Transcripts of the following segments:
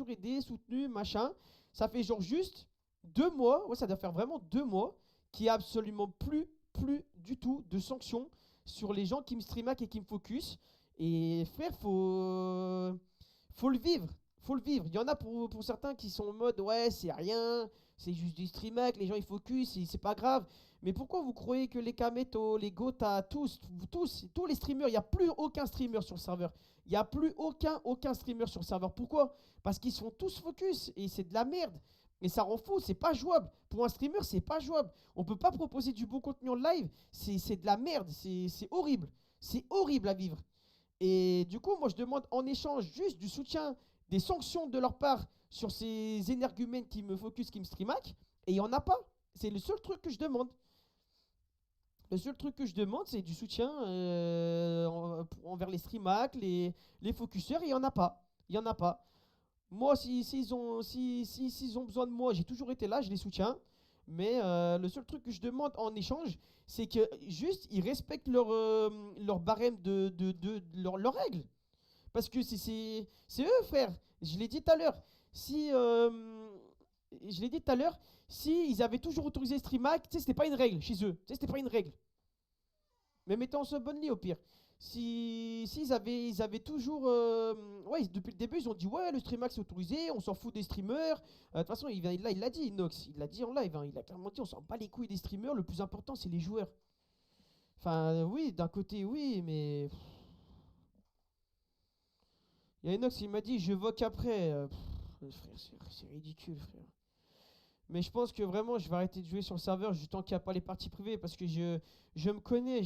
toujours aidé, soutenu, machin. Ça fait genre juste 2 mois, ouais, ça doit faire vraiment 2 mois, qu'il n'y a absolument plus du tout de sanctions sur les gens qui me streamac et qui me focus. Et frère, faut le vivre. Faut le vivre. Il y en a pour certains qui sont en mode ouais, c'est rien, c'est juste du streamac, les gens ils focus, c'est pas grave. Mais pourquoi vous croyez que les Kameto, les Gotha, tous les streamers, il n'y a plus aucun streamer sur le serveur. Il n'y a plus aucun streamer sur le serveur. Pourquoi? Parce qu'ils sont tous focus et c'est de la merde. Et ça rend fou, c'est pas jouable. Pour un streamer, c'est pas jouable. On peut pas proposer du bon contenu en live, c'est de la merde, c'est horrible. C'est horrible à vivre. Et du coup, moi, je demande en échange juste du soutien, des sanctions de leur part sur ces énergumènes qui me focus, qui me streamac. Et il n'y en a pas. C'est le seul truc que je demande. Le seul truc que je demande, c'est du soutien envers les streamacs, les focuseurs, et il n'y en a pas. Il n'y en a pas. Moi, s'ils ont besoin de moi, j'ai toujours été là, je les soutiens. Mais le seul truc que je demande en échange, c'est que juste ils respectent leur barème leurs règles. Parce que c'est eux, frère. Je l'ai dit tout à l'heure. Si. Je l'ai dit tout à l'heure, si ils avaient toujours autorisé Streamac, tu sais, c'était pas une règle chez eux. Tu sais, c'était pas une règle. Mais mettons ce bonne lit au pire. Si ils avaient toujours. Ouais, depuis le début, ils ont dit ouais, le Streamax c'est autorisé, on s'en fout des streamers. De toute façon, il l'a dit, Inox. Il l'a dit en live. Hein, il a clairement dit on s'en bat les couilles des streamers. Le plus important, c'est les joueurs. Enfin, oui, d'un côté, oui, mais. Il y a Inox, il m'a dit je vote après. Frère, c'est ridicule, frère. Mais je pense que vraiment, je vais arrêter de jouer sur le serveur tant qu'il n'y a pas les parties privées parce que je me connais.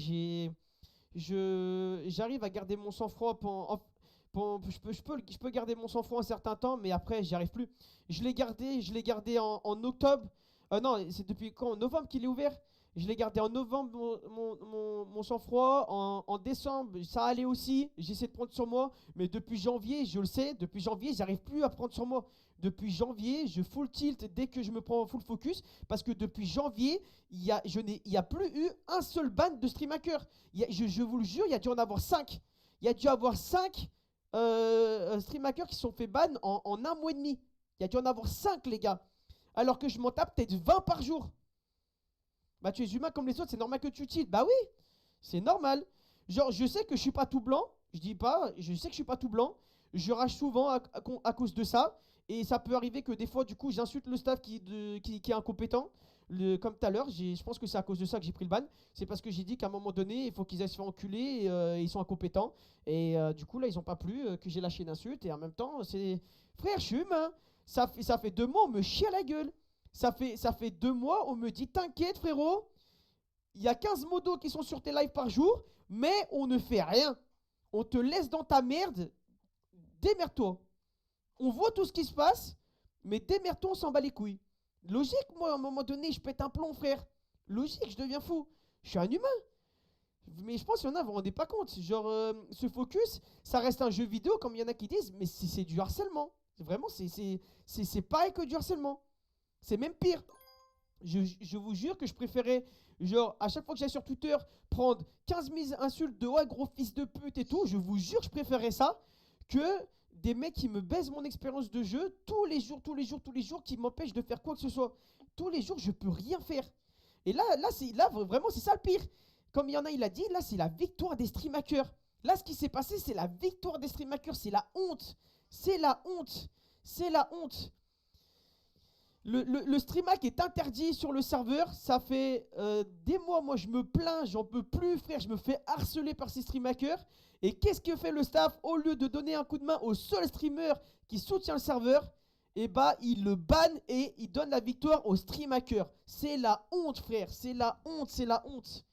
J'arrive à garder mon sang-froid je peux garder mon sang-froid un certain temps, mais après, j'y arrive plus. Je l'ai gardé en octobre. Non, c'est depuis quand? En novembre qu'il est ouvert. Je l'ai gardé en novembre, mon sang-froid. En décembre, ça allait aussi. J'essaie de prendre sur moi. Mais depuis janvier, je le sais, depuis janvier, j'arrive plus à prendre sur moi. Depuis janvier, je full tilt dès que je me prends full focus. Parce que depuis janvier, il y a plus eu un seul ban de stream hacker. Je vous le jure, il y a dû en avoir 5. Il y a dû avoir 5 stream hackers qui sont fait ban en un mois et demi. Il y a dû en avoir 5, les gars. Alors que je m'en tape peut-être 20 par jour. Bah, tu es humain comme les autres, c'est normal que tu tiltes. Bah oui, c'est normal. Genre, je sais que je suis pas tout blanc. Je dis pas, je sais que je suis pas tout blanc. Je rage souvent à cause de ça. Et ça peut arriver que des fois, du coup, j'insulte le staff qui est incompétent. Comme tout à l'heure, je pense que c'est à cause de ça que j'ai pris le ban. C'est parce que j'ai dit qu'à un moment donné, il faut qu'ils aillent se faire enculer. Ils sont incompétents. Et du coup, là, ils ont pas plu que j'ai lâché une insulte. Et en même temps, c'est. Frère, je suis humain. Ça fait 2 mois, on me chie à la gueule. Ça fait 2 mois, on me dit t'inquiète, frérot. Il y a 15 modos qui sont sur tes lives par jour, mais on ne fait rien. On te laisse dans ta merde. Démerde-toi. On voit tout ce qui se passe, mais démerde-toi, on s'en bat les couilles. Logique, moi, à un moment donné, je pète un plomb, frère. Logique, je deviens fou. Je suis un humain. Mais je pense qu'il y en a, vous vous rendez pas compte. Genre, ce focus, ça reste un jeu vidéo, comme il y en a qui disent, mais c'est du harcèlement. Vraiment, c'est pareil que du harcèlement. C'est même pire. Je vous jure que je préférais, genre, à chaque fois que j'allais sur Twitter, prendre 15 000 insultes de ouais, gros fils de pute et tout. Je vous jure que je préférais ça que des mecs qui me baissent mon expérience de jeu tous les jours, qui m'empêchent de faire quoi que ce soit. Tous les jours, je peux rien faire. Et là vraiment, c'est ça le pire. Comme il y en a, il a dit, là, c'est la victoire des stream hackers. Là, ce qui s'est passé, c'est la victoire des stream hackers. C'est la honte. C'est la honte. C'est la honte. Le stream hack est interdit sur le serveur. Ça fait des mois, moi je me plains, j'en peux plus, frère. Je me fais harceler par ces stream hackers. Et qu'est-ce que fait le staff? Au lieu de donner un coup de main au seul streamer qui soutient le serveur, et bah il le banne et il donne la victoire au stream hacker. C'est la honte, frère. C'est la honte, c'est la honte.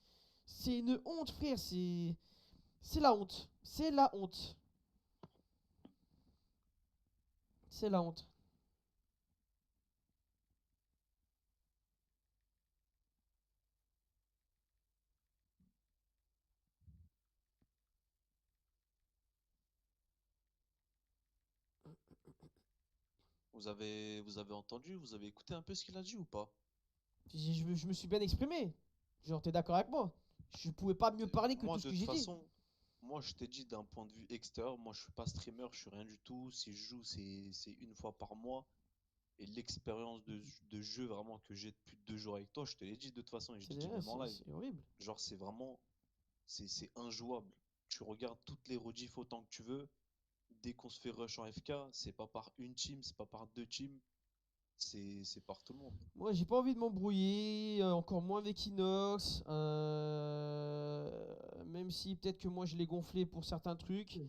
C'est une honte, frère. C'est la honte. C'est la honte. C'est la honte. Vous avez entendu, vous avez écouté un peu ce qu'il a dit ou pas? Je me suis bien exprimé. Genre, t'es d'accord avec moi? Je pouvais pas mieux parler que Moi, tout ce de que toute j'ai dit. façon, moi, je t'ai dit d'un point de vue extérieur, moi, je suis pas streamer, je suis rien du tout. Si je joue, c'est une fois par mois. Et l'expérience de jeu vraiment que j'ai depuis 2 jours avec toi, je te l'ai dit de toute façon, et je l'ai dit même en live. C'est horrible. Genre, c'est vraiment, c'est injouable. Tu regardes toutes les rediffs autant que tu veux. Dès qu'on se fait rush en FK, c'est pas par une team, c'est pas par deux teams, c'est par tout le monde. Moi, j'ai pas envie de m'embrouiller, encore moins avec Inox. Même si peut-être que moi je l'ai gonflé pour certains trucs.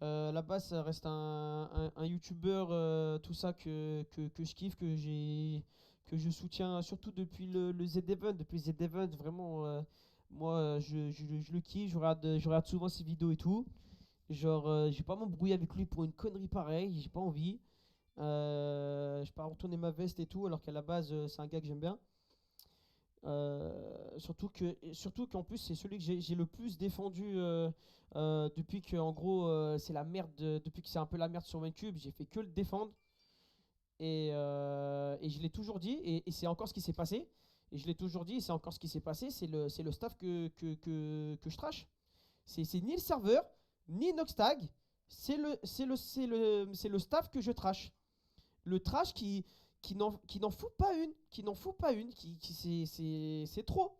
Là-bas, ça reste un YouTuber, tout ça que je kiffe, que je soutiens, surtout depuis le Z-Event. Depuis Z-Event, vraiment, moi, je le kiffe, je regarde souvent ses vidéos et tout. Genre, je vais pas m'embrouiller avec lui pour une connerie pareille, j'ai pas envie. Je vais pas retourner ma veste et tout, alors qu'à la base, c'est un gars que j'aime bien. Surtout qu'en plus, c'est celui que j'ai le plus défendu depuis que, en gros, c'est la merde, depuis que c'est un peu la merde sur Maincube, j'ai fait que le défendre. Et je l'ai toujours dit, et c'est encore ce qui s'est passé. Et je l'ai toujours dit, et c'est encore ce qui s'est passé, c'est le staff que je trash. C'est ni le serveur, ni Noxtag, c'est le staff que je trash. Le trash qui n'en fout pas une, qui n'en fout pas une, c'est trop.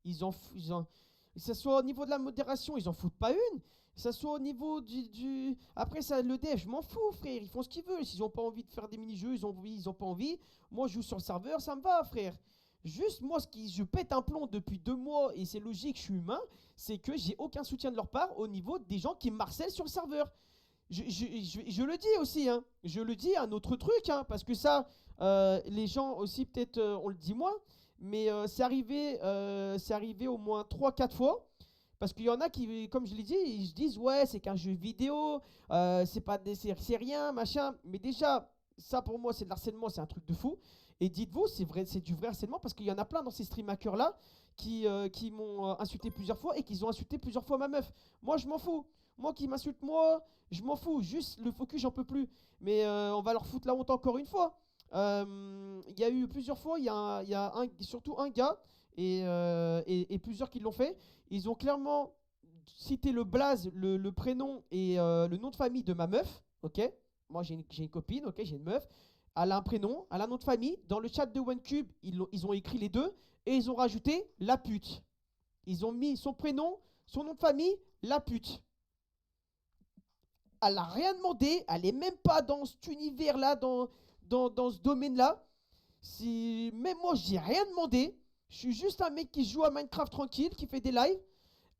Ils en, que ce soit au niveau de la modération, ils en foutent pas une. Que ce soit au niveau Après, ça, le dev, je m'en fous, frère. Ils font ce qu'ils veulent. S'ils ont pas envie de faire des mini-jeux, ils ont pas envie. Moi, je joue sur le serveur, ça me va, frère. Juste, moi, je pète un plomb depuis 2 mois, et c'est logique, je suis humain, c'est que j'ai aucun soutien de leur part au niveau des gens qui me harcèlent sur le serveur. Je le dis aussi, hein. Je le dis, un autre truc, hein, parce que ça, les gens aussi, peut-être, on le dit moins, mais c'est arrivé au moins 3 4 fois. Parce qu'il y en a qui, comme je l'ai dit, ils se disent, ouais, c'est qu'un jeu vidéo, c'est pas c'est rien, machin. Mais déjà, ça pour moi, c'est de l'harcèlement, c'est un truc de fou. Et dites-vous, c'est vrai, c'est du vrai harcèlement parce qu'il y en a plein dans ces stream hackers là qui m'ont insulté plusieurs fois et qui ont insulté plusieurs fois ma meuf. Moi, je m'en fous. Moi qui m'insulte, moi, je m'en fous. Juste le focus, j'en peux plus. Mais on va leur foutre la honte encore une fois. Il y a eu plusieurs fois, surtout un gars et plusieurs qui l'ont fait. Ils ont clairement cité le blaze, le prénom et le nom de famille de ma meuf. Ok. Moi, j'ai une copine, ok, j'ai une meuf. Elle a un prénom, elle a un nom de famille. Dans le chat de OneCube, ils ont écrit les deux et ils ont rajouté la pute. Ils ont mis son prénom, son nom de famille, la pute. Elle n'a rien demandé, elle n'est même pas dans cet univers-là, dans ce domaine-là. Même moi, j'ai rien demandé. Je suis juste un mec qui joue à Minecraft tranquille, qui fait des lives.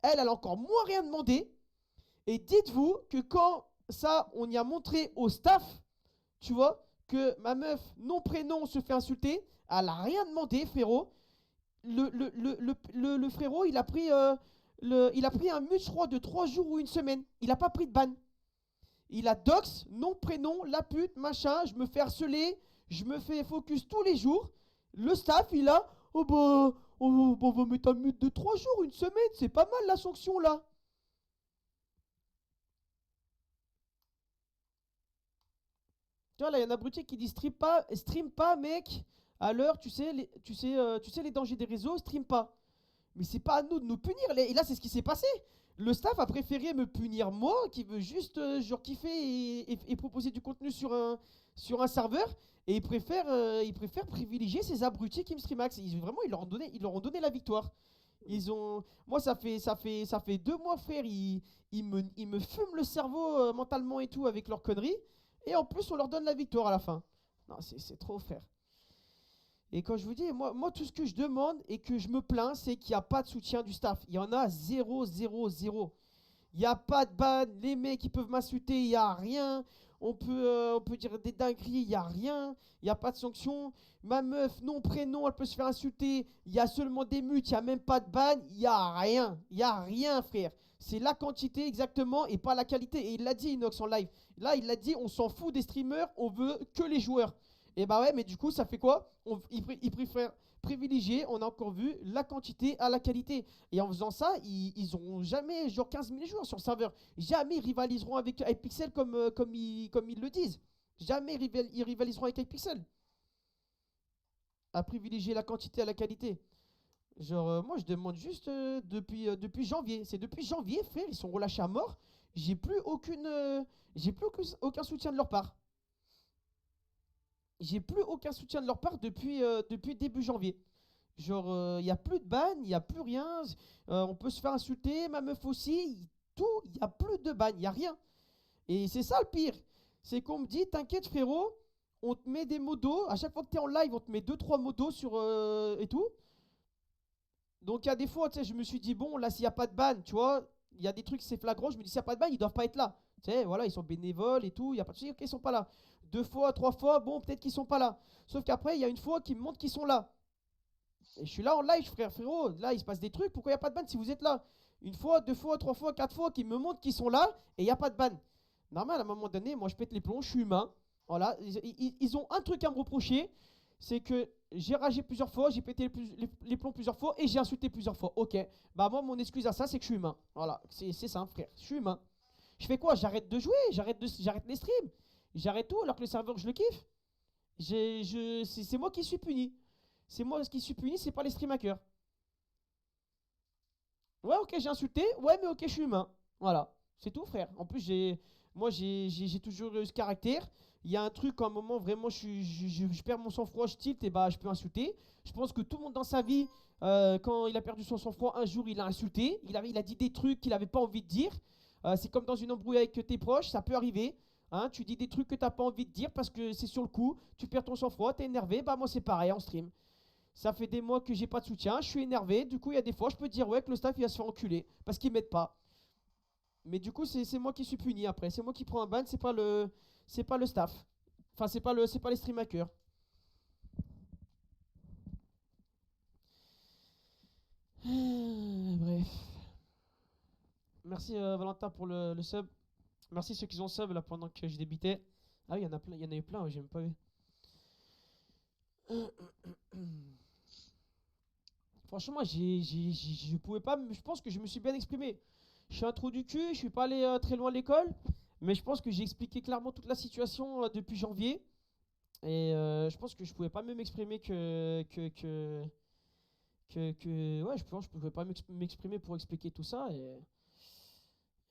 Elle a encore moins rien demandé. Et dites-vous que quand ça, on y a montré au staff, tu vois, que ma meuf, nom, prénom, se fait insulter, elle a rien demandé, frérot. Le frérot, il a pris un mute, je crois, de 3 jours ou une semaine. Il n'a pas pris de ban. Il a dox, nom, prénom, la pute, machin, je me fais harceler, je me fais focus tous les jours. Le staff, il a, oh bah, on va mettre un mute de 3 jours, une semaine, c'est pas mal la sanction là. Tu vois, là, il y a un abruti qui dit stream pas, mec. À l'heure, tu sais les dangers des réseaux, stream pas. Mais c'est pas à nous de nous punir. Et là, c'est ce qui s'est passé. Le staff a préféré me punir moi, qui veut juste genre kiffer et proposer du contenu sur un serveur. Et ils préfèrent privilégier ces abrutis qui me streamax. Vraiment, ils leur ont donné la victoire. Moi, ça fait 2 mois, frère. Ils me fument le cerveau mentalement et tout avec leurs conneries. Et en plus, on leur donne la victoire à la fin. Non, c'est trop, frère. Et quand je vous dis, moi, tout ce que je demande et que je me plains, c'est qu'il n'y a pas de soutien du staff. Il y en a 0, 0, 0. Il n'y a pas de ban. Les mecs, ils peuvent m'insulter, il n'y a rien. On peut dire des dingueries, il n'y a rien. Il n'y a pas de sanction. Ma meuf, nom, prénom, elle peut se faire insulter. Il y a seulement des mutes, il n'y a même pas de ban. Il n'y a rien. Il n'y a rien, frère. C'est la quantité exactement et pas la qualité. Et il l'a dit, Inox, en live. Là, il l'a dit, on s'en fout des streamers, on veut que les joueurs. Et bah ouais, mais du coup, ça fait quoi? Ils préfèrent privilégier, on a encore vu, la quantité à la qualité. Et en faisant ça, ils auront jamais genre 15 000 joueurs sur le serveur. Jamais ils rivaliseront avec Hypixel comme ils le disent. Jamais ils rivaliseront avec Hypixel. À privilégier la quantité à la qualité. Genre, moi, je demande juste depuis janvier. C'est depuis janvier, frère, ils sont relâchés à mort. J'ai plus aucune, j'ai plus aucun soutien de leur part. J'ai plus aucun soutien de leur part depuis début janvier. Genre, il n'y a plus de ban, il n'y a plus rien. On peut se faire insulter, ma meuf aussi. Tout, il n'y a plus de ban, il n'y a rien. Et c'est ça le pire. C'est qu'on me dit, t'inquiète frérot, on te met des modos. À chaque fois que tu es en live, on te met deux trois modos sur et tout. Donc il y a des fois, tu sais, je me suis dit, bon, là, s'il n'y a pas de ban, tu vois, il y a des trucs, c'est flagrant. Je me dis, s'il n'y a pas de ban, ils doivent pas être là. Tu sais, voilà, ils sont bénévoles et tout, il n'y a pas de souci, ok, ils sont pas là. Deux fois, trois fois, bon, peut-être qu'ils sont pas là. Sauf qu'après, il y a une fois qui me montrent qu'ils sont là. Et je suis là en live, frérot. Là, il se passe des trucs. Pourquoi il n'y a pas de ban si vous êtes là? Une fois, deux fois, trois fois, quatre fois, qui me montrent qu'ils sont là et il n'y a pas de ban. Normal, à un moment donné, moi, je pète les plombs, je suis humain. Voilà. Ils ont un truc à me reprocher, c'est que j'ai ragé plusieurs fois, j'ai pété les plombs plusieurs fois et j'ai insulté plusieurs fois. Ok. Bah, moi, mon excuse à ça, c'est que je suis humain. Voilà. C'est simple, frère. Je suis humain. Je fais quoi? J'arrête de jouer, j'arrête les streams. J'arrête tout alors que le serveur, je le kiffe. C'est moi qui suis puni. C'est moi qui suis puni, c'est pas les stream hackers. Ouais, ok, j'ai insulté. Ouais, mais ok, je suis humain. Voilà, c'est tout, frère. En plus, j'ai toujours eu ce caractère. Il y a un truc, à un moment, vraiment, je perds mon sang-froid, je tilt, et bah, je peux insulter. Je pense que tout le monde dans sa vie, quand il a perdu son sang-froid, un jour, il a insulté. Il a dit des trucs qu'il n'avait pas envie de dire. C'est comme dans une embrouille avec tes proches, ça peut arriver. Hein, tu dis des trucs que tu n'as pas envie de dire parce que c'est sur le coup, tu perds ton sang-froid, t'es énervé. Bah, moi, c'est pareil en stream. Ça fait des mois que j'ai pas de soutien, je suis énervé. Du coup, il y a des fois, je peux dire ouais que le staff il va se faire enculer parce qu'ils m'aident pas. Mais du coup, c'est moi qui suis puni après. C'est moi qui prends un ban, c'est pas le staff. Enfin, c'est pas les stream hackers. Bref. Merci Valentin pour le sub. Merci ceux qui ont sub là pendant que je débitais. Ah oui, il y en a plein, il y en a eu plein, ouais, j'ai même pas vu. Franchement, je pouvais pas. Je pense que je me suis bien exprimé. Je suis un trou du cul, je suis pas allé très loin à l'école, mais je pense que j'ai expliqué clairement toute la situation depuis janvier. Et je pense que je pouvais pas mieux m'exprimer ouais, je pense que je pouvais pas m'exprimer pour expliquer tout ça.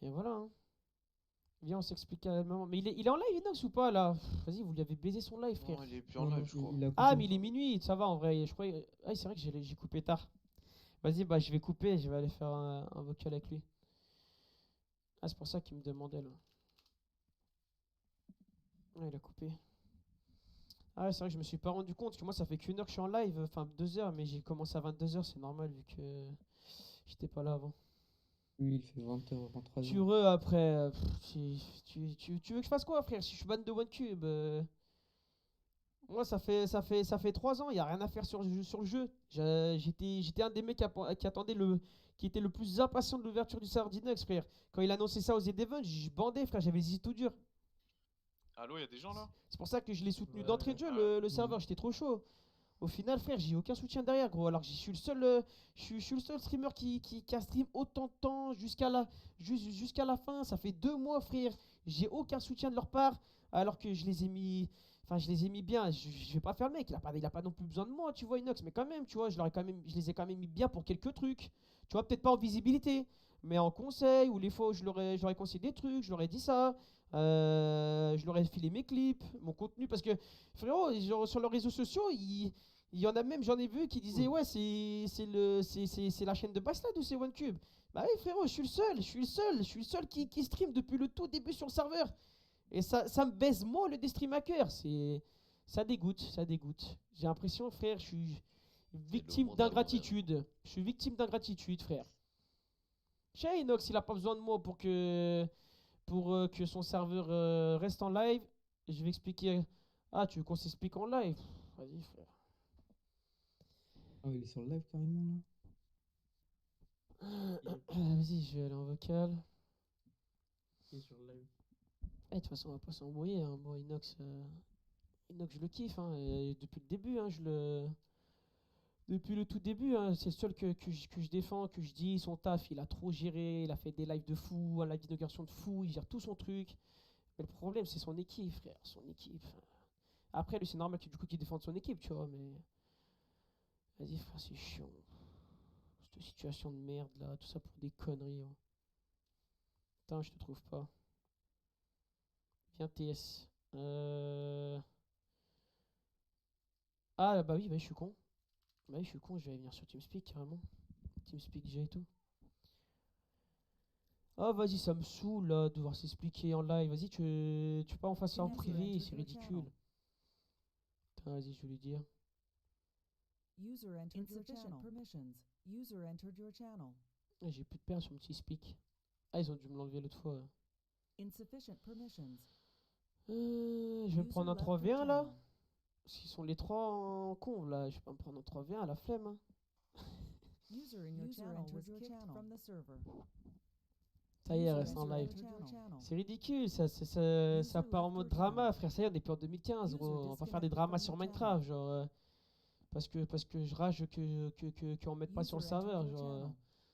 Et voilà, hein. Viens, on s'explique calmement. Mais il est en live, Inox, ou pas là? Vas-y, vous lui avez baisé son live, frère. Non, il est plus en Non, live, non, je crois. il a Ah, coupé. mais il est minuit, ça va en vrai. Je crois. Ah, c'est vrai que j'ai coupé tard. Vas-y, bah je vais couper et je vais aller faire un vocal avec lui. Ah, c'est pour ça qu'il me demandait là. Ah, il a coupé. Ah, ouais, c'est vrai que je me suis pas rendu compte parce que moi, ça fait qu'une heure que je suis en live, enfin 2 heures, mais j'ai commencé à 22 heures, c'est normal vu que j'étais pas là avant. Lui, il fait 20h, 23h. Tu re après, tu veux que je fasse quoi, frère? Si je suis ban de OneCube, moi, ça fait 3 ans, il y a rien à faire sur le jeu. J'étais un des mecs qui attendait qui était le plus impatient de l'ouverture du serveur d'Inox, frère. Quand il annonçait ça aux Z-Event, je bandais, frère, j'avais les yeux tout dur. Allô, il y a des gens là? C'est pour ça que je l'ai soutenu Ouais. d'entrée de jeu, Ah, le serveur, j'étais trop chaud. Au final, frère, j'ai aucun soutien derrière, gros. Alors que je suis le seul, je suis le seul streamer qui a stream autant de temps jusqu'à la fin. Ça fait 2 mois, frère. J'ai aucun soutien de leur part. Alors que je les ai mis. Enfin, je les ai mis bien. Je vais pas faire le mec. Il a pas non plus besoin de moi, tu vois, Inox. Mais quand même, tu vois, je les ai quand même mis bien pour quelques trucs. Tu vois, peut-être pas en visibilité, mais en conseil. Ou les fois où je leur ai conseillé des trucs, je leur ai dit ça. Je leur ai filé mes clips, mon contenu. Parce que, frérot, genre, sur leurs réseaux sociaux, il y en a même, j'en ai vu, qui disaient ouais, c'est la chaîne de Baslad ou c'est OneCube. Bah oui, frérot, je suis le seul qui stream depuis le tout début sur le serveur. Et ça me baise moi le des stream hackers. Ça dégoûte, ça dégoûte. J'ai l'impression, frère, je suis c'est le victime monde à l'envers. d'ingratitude. Je suis victime d'ingratitude, frère. Chez Inox, il a pas besoin de moi pour que son serveur reste en live. Je vais expliquer. Ah, tu veux qu'on s'explique en live? Vas-y, frère. Ah, il est sur le live carrément là. Vas-y, je vais aller en vocal. Il est sur le live. De toute façon, on va pas s'embrouiller, hein. Moi, Inox, je le kiffe, hein, et depuis le début, hein, depuis le tout début, hein, c'est le seul que je défends, que je dis, son taf, il a trop géré, il a fait des lives de fou, un live d'inauguration de fou, il gère tout son truc. Mais le problème, c'est son équipe, frère, son équipe. Après, lui, c'est normal du coup qu'il défende son équipe, tu vois, mais... Vas-y, frère, c'est chiant. Cette situation de merde là, tout ça pour des conneries. Hein. Putain, je te trouve pas. Viens TS. Ah bah oui, bah, je suis con. Bah oui, je suis con, je vais venir sur TeamSpeak carrément. TeamSpeak J et tout. Oh vas-y, ça me saoule là, de devoir s'expliquer en live. Vas-y, tu peux pas en faire ça en privé, c'est ridicule. Putain, vas-y, je vais lui dire. User entered your channel. Permissions. User entered your channel. Ah, j'ai plus de pain sur mon TeamSpeak. Ah, ils ont dû me l'enlever l'autre fois. Insufficient permissions. Je vais me prendre un 3v1 là. Parce qu'ils sont les 3 en con là. Je vais pas me prendre un 3v1 à la flemme. Hein. User in your channel was kicked from the server. Ça y est, reste en live. C'est ridicule, ça part en mode drama, frère. Ça y est, on est plus en 2015, gros. On va pas faire des dramas sur Minecraft, genre. Parce que je rage qu'on mette pas sur le serveur, genre.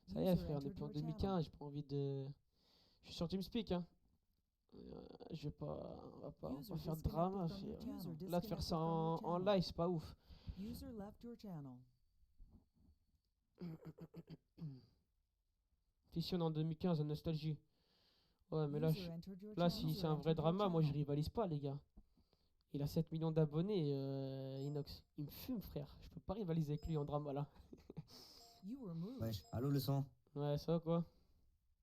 Ça y est, frère, on est plus en 2015, j'ai pas envie de. Je suis sur TeamSpeak, hein. Je vais pas. On va pas faire de drama, frère. Là, de faire ça en live, c'est pas ouf. User left your channel. Ici, on est en 2015, en nostalgie. Ouais, mais là si c'est un vrai drama, moi je rivalise pas, les gars. Il a 7 millions d'abonnés, Inox. Il me fume, frère. Je peux pas rivaliser avec lui en drama, là. Wesh, allô le sang. Ouais, ça va quoi?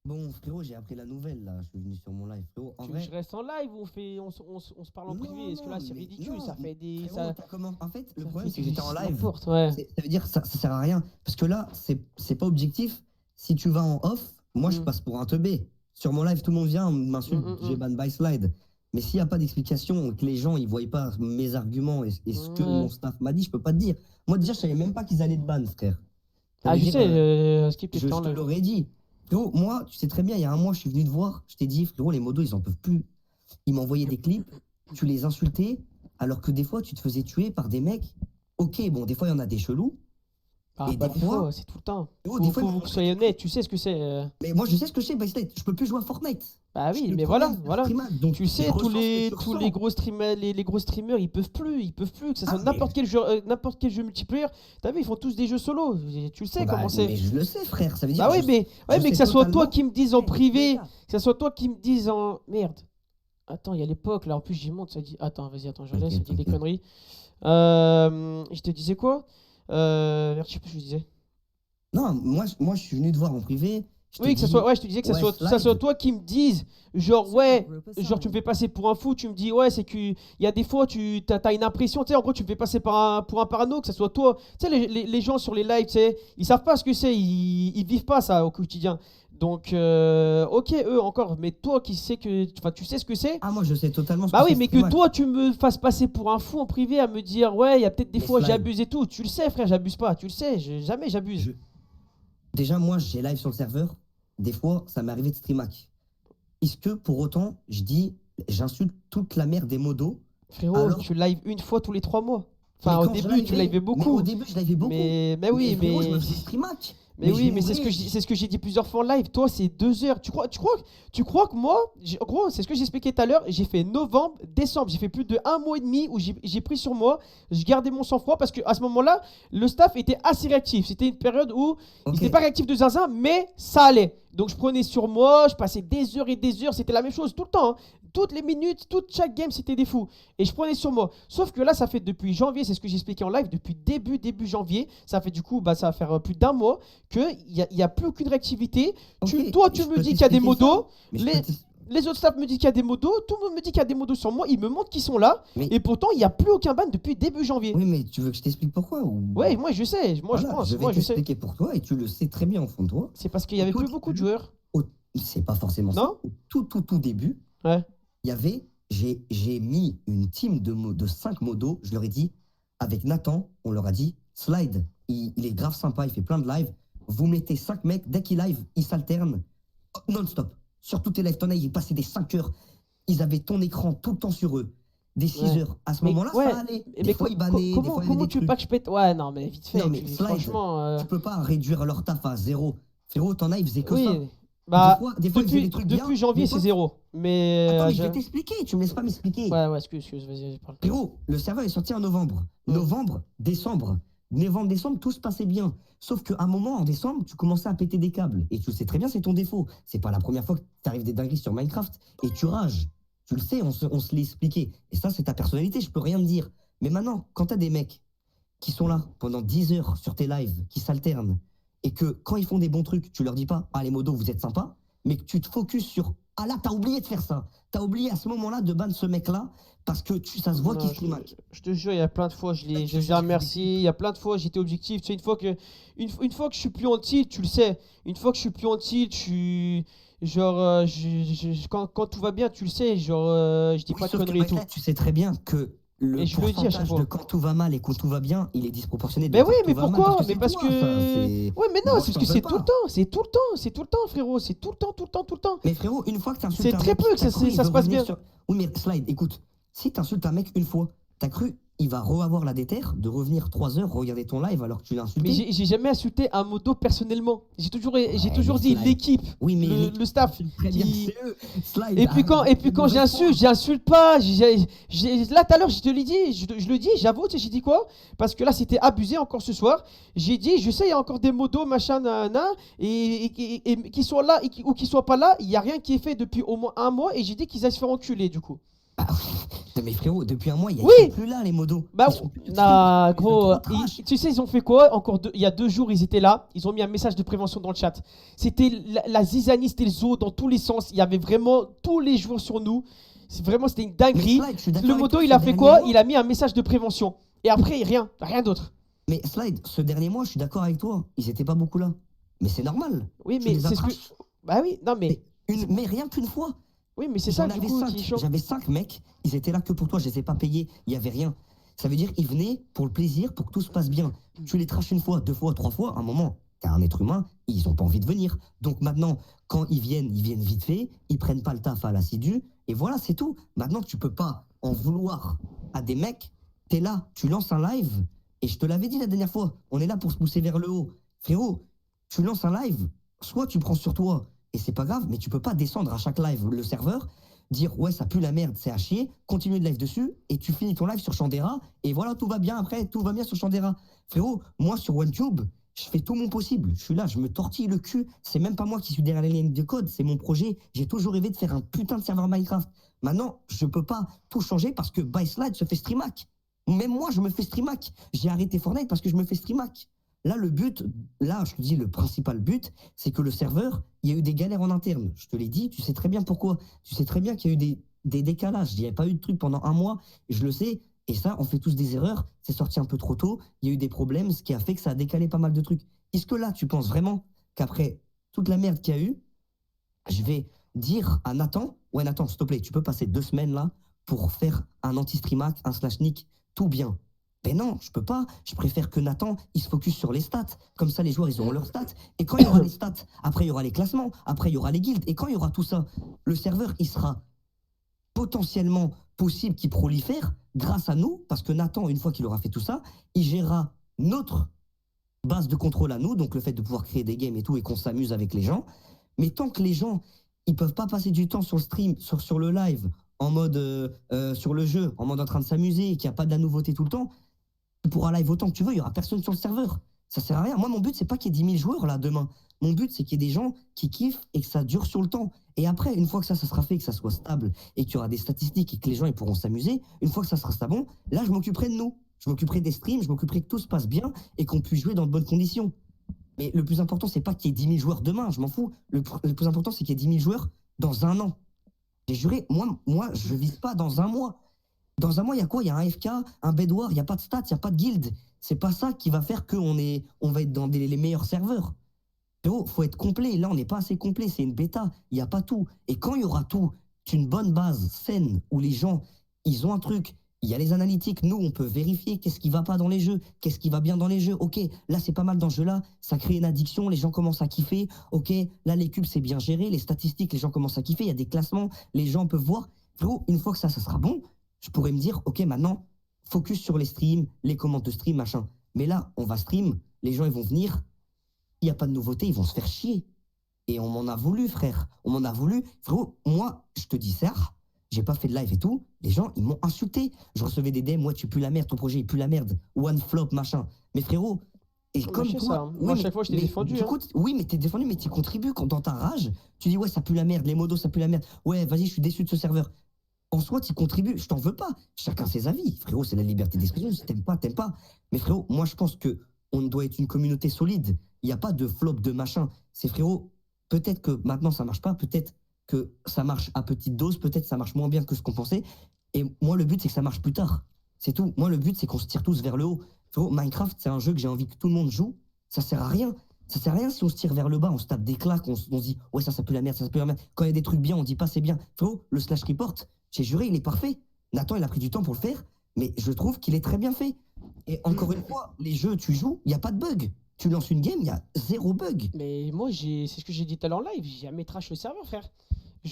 Bon, frérot, j'ai appris la nouvelle là. Je suis venu sur mon live, frérot. En Tu veux que vrai. je reste en live ou on se parle en Non, privé? Parce que là, non, c'est mais ridicule. non, Ça fait des. Frérot, Ça, En fait, le ça problème, fait c'est que j'étais en live. n'importe, ouais. Ça veut dire que ça sert à rien. Parce que là, c'est pas objectif. Si tu vas en off, moi, je passe pour un teubé. Sur mon live, tout le monde vient, m'insulte. J'ai ban by slide. Mais s'il n'y a pas d'explication, que les gens ils voient pas mes arguments et ce que mon staff m'a dit, je peux pas te dire. Moi, déjà, je savais même pas qu'ils allaient te ban, frère. Ça Ah, veut je dire, sais, Skip je est en te live. l'aurais dit. Frérot, moi, tu sais très bien, il y a un mois, je suis venu te voir. Je t'ai dit, frérot, les modos, ils en peuvent plus. Ils m'envoyaient des clips, tu les insultais, alors que des fois, tu te faisais tuer par des mecs. Ok, bon, des fois, il y en a des chelous. Ah, Et pas des des fois- fois, c'est tout le temps. Frérot, des fois, Faut que vous soyez honnête, tu sais ce que c'est. Mais moi, je sais ce que c'est, Byslide. Je peux plus jouer à Fortnite. Bah Je oui, suis mais le voilà, premier voilà. streamer, donc Tu sais, je tous ressens ce que les tu tous ressens. les gros streamers, les gros streamers, ils peuvent plus, que ça soit Ah, n'importe quel jeu multiplayer. T'as vu, ils font tous des jeux solo. Tu le sais Bah, comment c'est. mais je le sais, frère. Ça veut dire Bah oui, je- mais je que sais ça soit toi totalement. qui me dises en privé, que ça soit toi qui me dises en merde. Attends, il y a l'époque là. En plus, j'y monte. Ça dit. Attends, vas-y, attends, je laisse. Ça dit des T'inquiète. conneries. Je te disais quoi? Merde, je sais plus ce que je disais. Non, moi, je suis venu te voir en privé. Je Oui, t'ai que ça dit, soit. Ouais, je te disais que ça ouais, soit slide. toi qui me dises. Genre, ouais. Genre, tu me fais passer pour un fou, tu me dis, ouais, c'est qu'il y a des fois, tu as une impression, tu sais, en gros, tu me fais passer pour un parano, que ça soit toi. Tu sais, les gens sur les lives, tu sais, ils savent pas ce que c'est, ils vivent pas ça au quotidien. Donc, ok, eux encore, mais toi qui sais enfin, tu sais ce que c'est. Ah, moi, je sais totalement ce Bah que oui, c'est, mais ce que streamer. toi, tu me fasses passer pour un fou en privé à me dire, ouais, il y a peut-être des Mais fois, slide. j'abuse et tout. Tu le sais, frère, j'abuse pas, tu le sais, jamais j'abuse. Je- Déjà, moi, j'ai live sur le serveur. Des fois, ça m'est arrivé de streamac. Est-ce que pour autant, j'insulte toute la merde des modos? Frérot, Alors- tu live une fois tous les 3 mois. Mais Enfin, au quand je début, tu livais- livais Mais beaucoup. au début, je livais beaucoup. Mais oui, frérot, je me mais. faisais streamac. Mais je oui, mais c'est ce mourais. que j'ai dit plusieurs fois en live. Toi, c'est 2 heures. Tu crois que moi, en gros, c'est ce que j'ai expliqué tout à l'heure. J'ai fait novembre, décembre. J'ai fait plus de 1 mois et demi où j'ai pris sur moi. Je gardais mon sang-froid parce qu'à ce moment-là, le staff était assez réactif. C'était une période où il Ok. n'était pas réactif de zinzin, mais ça allait. Donc je prenais sur moi, je passais des heures et des heures. C'était la même chose tout le temps. Hein. Toutes les minutes, chaque game, c'était des fous. Et je prenais sur moi. Sauf que là, ça fait depuis janvier, c'est ce que j'ai expliqué en live, depuis début janvier. Ça fait du coup, bah, ça va faire plus d'1 mois qu'il n'y a plus aucune réactivité. Ok, Toi, tu je me peux dis qu'il y a des t'expliquer ça. modos. Mais je Les- peux t'ex- Les autres staff me disent qu'il y a des modos. Tout le monde me dit qu'il y a des modos sur moi. Ils me montrent qu'ils sont là. Mais- Et pourtant, il n'y a plus aucun ban depuis début janvier. Oui, mais tu veux que je t'explique pourquoi ou... Ouais, moi je sais. Moi Voilà, je pense. je vais Moi je sais. t'expliquer pour toi et tu le sais très bien au fond de toi. C'est parce qu'il y avait Au plus tout beaucoup de début. joueurs. C'est pas forcément ça. Non. Au tout début, Ouais. il y avait, j'ai mis une team de 5 modos. Je leur ai dit, avec Nathan, on leur a dit, Slide, il est grave sympa, il fait plein de live. Vous mettez 5 mecs, dès qu'ils live, ils s'alternent non-stop. Sur tous tes lives, t'en as, ils passaient des 5 heures. Ils avaient ton écran tout le temps sur eux. Des 6 Ouais. heures. À ce Mais moment-là, ouais, ça allait. Mais Des fois, ils bannaient, des fois, il y avait comment des tu veux trucs. pas que je pète? Ouais, non, mais vite fait. Non, mais Slide, franchement. Tu peux pas réduire leur taf à 0. Frérot, t'en as, ils faisaient que ça. Oui. Bah, Des fois, ils faisaient depuis, des trucs bien. depuis janvier, Des c'est fois- 0. Mais. Attends, mais je je- vais t'expliquer, tu me laisses pas m'expliquer. Ouais, excuse, vas-y, parle. Frérot, le serveur est sorti en novembre. Mm. Novembre, décembre, Novembre, décembre, tout se passait bien. Sauf qu'à un moment, en décembre, tu commençais à péter des câbles. Et tu le sais très bien, c'est ton défaut. C'est pas la première fois que t'arrives des dingueries sur Minecraft et tu rages. Tu le sais, on se l'est expliqué. Et ça, c'est ta personnalité, je peux rien te dire. Mais maintenant, quand t'as des mecs qui sont là pendant 10 heures sur tes lives, qui s'alternent, et que quand ils font des bons trucs, tu leur dis pas, ah les modos, vous êtes sympas, mais que tu te focuses sur, ah là, t'as oublié de faire ça. T'as oublié à ce moment-là de ban ce mec-là, parce que ça se voit Non, qu'il streamac. je te jure, il y a plein de fois, je l'ai remercié. Il y a plein de fois, j'étais objectif. Tu sais, une fois que je suis plus en tilt, tu le sais. Une fois que je suis plus en tilt, genre, quand tout va bien, tu le sais. Genre, je dis Oui, pas de sauf que conneries et tout. Michael, tu sais très bien que le Et je le dis à chaque pourcentage fois. de quand tout va mal et quand tout va bien, il est disproportionné de Mais quand oui, tout mais va mal, pourquoi? parce que Mais c'est parce toi, que. ça, c'est... Ouais, mais non, Moi, c'est je parce t'en que veux c'est tout le pas. temps. C'est tout le temps. C'est tout le temps, frérot. C'est tout le temps, tout le temps, tout le temps. Mais frérot, une fois que t'insultes C'est un très mec, peu que t'as cru, il ça veut se passe revenir bien. sur... Oui, mais Slide, écoute, si t'insultes un mec une fois, t'as cru, il va re-avoir la déterre de revenir 3 heures regarder ton live alors que tu l'as Mais insulté? j'ai jamais insulté un modo personnellement. J'ai Ouais, toujours mais dit Slide. l'équipe, Oui, mais le staff. tu sais très bien que Qui... c'est eux. Slide, Et puis arrête de quand mauvaise foi. j'insulte pas. Là, tout à l'heure, je te l'ai dit, je le dis, j'avoue, tu sais, j'ai dit quoi? Parce que là, c'était abusé encore ce soir. J'ai dit, je sais, il y a encore des modos, machin, nan, et qui sont là ou qui soient pas là, il y a rien qui est fait depuis au moins un mois, et j'ai dit qu'ils allaient se faire enculer, du coup. Ah, non, mais frérot, depuis un mois, ils Oui! sont plus là, les modos. Bah, Ils sont plus nah, ils sont gros, trop trash. tu sais, ils ont fait quoi? Il y a 2 jours, ils étaient là. Ils ont mis un message de prévention dans le chat. C'était la zizanie, c'était le zoo dans tous les sens. Il y avait vraiment tous les jours sur nous. C'était une Mais dinguerie. Slide, je suis d'accord Le avec moto, toi, il ce a fait dernier quoi? mois- Il a mis un message de prévention. Et après, rien d'autre. Mais Slide, ce dernier mois, je suis d'accord avec toi. Ils étaient pas beaucoup là. Mais c'est normal. Oui, Tu mais les c'est ce que. attraches. Bah oui, non, mais. Mais rien qu'une fois. Oui, mais c'est ça, J'en du avais coup, 5. qui est chaud. J'avais 5 mecs. Ils étaient là que pour toi. Je les ai pas payés. Il y avait rien. Ça veut dire qu'ils venaient pour le plaisir, pour que tout se passe bien. Tu les traches une fois, 2 fois, 3 fois. À un moment, t'es un être humain. Ils ont pas envie de venir. Donc maintenant, quand ils viennent vite fait. Ils prennent pas le taf à l'assidu. Et voilà, c'est tout. Maintenant, tu peux pas en vouloir à des mecs. T'es là, tu lances un live. Et je te l'avais dit la dernière fois. On est là pour se pousser vers le haut. Frérot, tu lances un live. Soit tu prends sur toi. Et c'est pas grave, mais tu peux pas descendre à chaque live le serveur, dire ouais ça pue la merde, c'est à chier, continuer de live dessus, et tu finis ton live sur Chandera, et voilà, tout va bien après, tout va bien sur Chandera. Frérot, moi sur OneTube, je fais tout mon possible. Je suis là, je me tortille le cul. C'est même pas moi qui suis derrière les lignes de code, c'est mon projet. J'ai toujours rêvé de faire un putain de serveur Minecraft. Maintenant, je peux pas tout changer parce que BySlide se fait streamac. Même moi, je me fais streamac. J'ai arrêté Fortnite parce que je me fais streamac. Là, le but, là, je te dis, le principal but, c'est que le serveur, il y a eu des galères en interne. Je te l'ai dit, tu sais très bien pourquoi. Tu sais très bien qu'il y a eu des décalages. Il n'y a pas eu de truc pendant un mois, je le sais. Et ça, on fait tous des erreurs. C'est sorti un peu trop tôt. Il y a eu des problèmes, ce qui a fait que ça a décalé pas mal de trucs. Est-ce que là, tu penses vraiment qu'après toute la merde qu'il y a eu, je vais dire à Nathan, ouais Nathan, s'il te plaît, tu peux passer 2 semaines là pour faire un anti-streamac, un slash nick, tout bien. Ben non, je peux pas. Je préfère que Nathan, il se focus sur les stats. Comme ça, les joueurs, ils auront leurs stats. Et quand il y aura les stats, après, il y aura les classements, après, il y aura les guildes. Et quand il y aura tout ça, le serveur, il sera potentiellement possible qu'il prolifère grâce à nous, parce que Nathan, une fois qu'il aura fait tout ça, il gérera notre base de contrôle à nous, donc le fait de pouvoir créer des games et tout, et qu'on s'amuse avec les gens. Mais tant que les gens, ils peuvent pas passer du temps sur le stream, sur le live, en mode sur le jeu, en mode en train de s'amuser, et qu'il n'y a pas de la nouveauté tout le temps, tu pourras live autant que tu veux, il n'y aura personne sur le serveur. Ça sert à rien. Moi, mon but, c'est pas qu'il y ait 10 000 joueurs là demain. Mon but, c'est qu'il y ait des gens qui kiffent et que ça dure sur le temps. Et après, une fois que ça sera fait, que ça soit stable et qu'il y aura des statistiques et que les gens ils pourront s'amuser, une fois que ça sera bon, là, je m'occuperai de nous. Je m'occuperai des streams, je m'occuperai que tout se passe bien et qu'on puisse jouer dans de bonnes conditions. Mais le plus important, c'est pas qu'il y ait 10 000 joueurs demain, je m'en fous. Le plus important, c'est qu'il y ait 10 000 joueurs dans un an. J'ai juré, moi, je vise pas dans un mois. Dans un mois, il y a quoi? Il y a un FK, un Bedwar, il n'y a pas de stats, il n'y a pas de guild. C'est pas ça qui va faire qu'on va être dans les meilleurs serveurs. Frérot, faut être complet. Là, on n'est pas assez complet. C'est une bêta. Il n'y a pas tout. Et quand il y aura tout, c'est une bonne base saine où les gens, ils ont un truc. Il y a les analytiques. Nous, on peut vérifier qu'est-ce qui va pas dans les jeux, qu'est-ce qui va bien dans les jeux. Ok, là, c'est pas mal dans ce jeu-là. Ça crée une addiction. Les gens commencent à kiffer. Ok, là, les cubes, c'est bien géré. Les statistiques, les gens commencent à kiffer. Il y a des classements. Les gens peuvent voir. Frérot, une fois que ça sera bon, je pourrais me dire, ok, maintenant, focus sur les streams, les commandes de stream, machin. Mais là, on va stream, les gens, ils vont venir. Il n'y a pas de nouveauté, ils vont se faire chier. Et on m'en a voulu, frère. On m'en a voulu. Frérot, moi, je te dis ça, j'ai pas fait de live et tout, les gens, ils m'ont insulté. Je recevais des DM, ouais, tu pues la merde, ton projet, il pue la merde. One flop, machin. Mais frérot, et Moi, comme je sais toi, ça, hein. Moi, à chaque fois, je t'ai défendu, du hein. coup, oui, mais t'es défendu, mais tu contribues quand dans ta rage, tu dis, ouais, ça pue la merde, les modos, ça pue la merde. Ouais, vas-y, je suis déçu de ce serveur. En soi, tu contribues, je t'en veux pas. Chacun ses avis. Frérot, c'est la liberté d'expression. Si t'aimes pas, t'aimes pas. Mais frérot, moi, je pense que on doit être une communauté solide. Il n'y a pas de flop, de machin. C'est frérot, peut-être que maintenant ça marche pas, peut-être que ça marche à petite dose, peut-être ça marche moins bien que ce qu'on pensait. Et moi, le but, c'est que ça marche plus tard. C'est tout. Moi, le but, c'est qu'on se tire tous vers le haut. Frérot, Minecraft, c'est un jeu que j'ai envie que tout le monde joue. Ça sert à rien. Ça sert à rien si on se tire vers le bas, on se tape des claques, on se dit ouais, ça pue la merde, ça pue la merde. Quand il y a des trucs bien, on dit pas c'est bien. Frérot, le slash report, j'ai juré, il est parfait. Nathan, il a pris du temps pour le faire, mais je trouve qu'il est très bien fait. Et encore une fois, les jeux, tu joues, il n'y a pas de bug. Tu lances une game, il y a 0 bug. Mais moi, c'est ce que j'ai dit tout à l'heure en live, j'ai jamais trash le serveur, frère.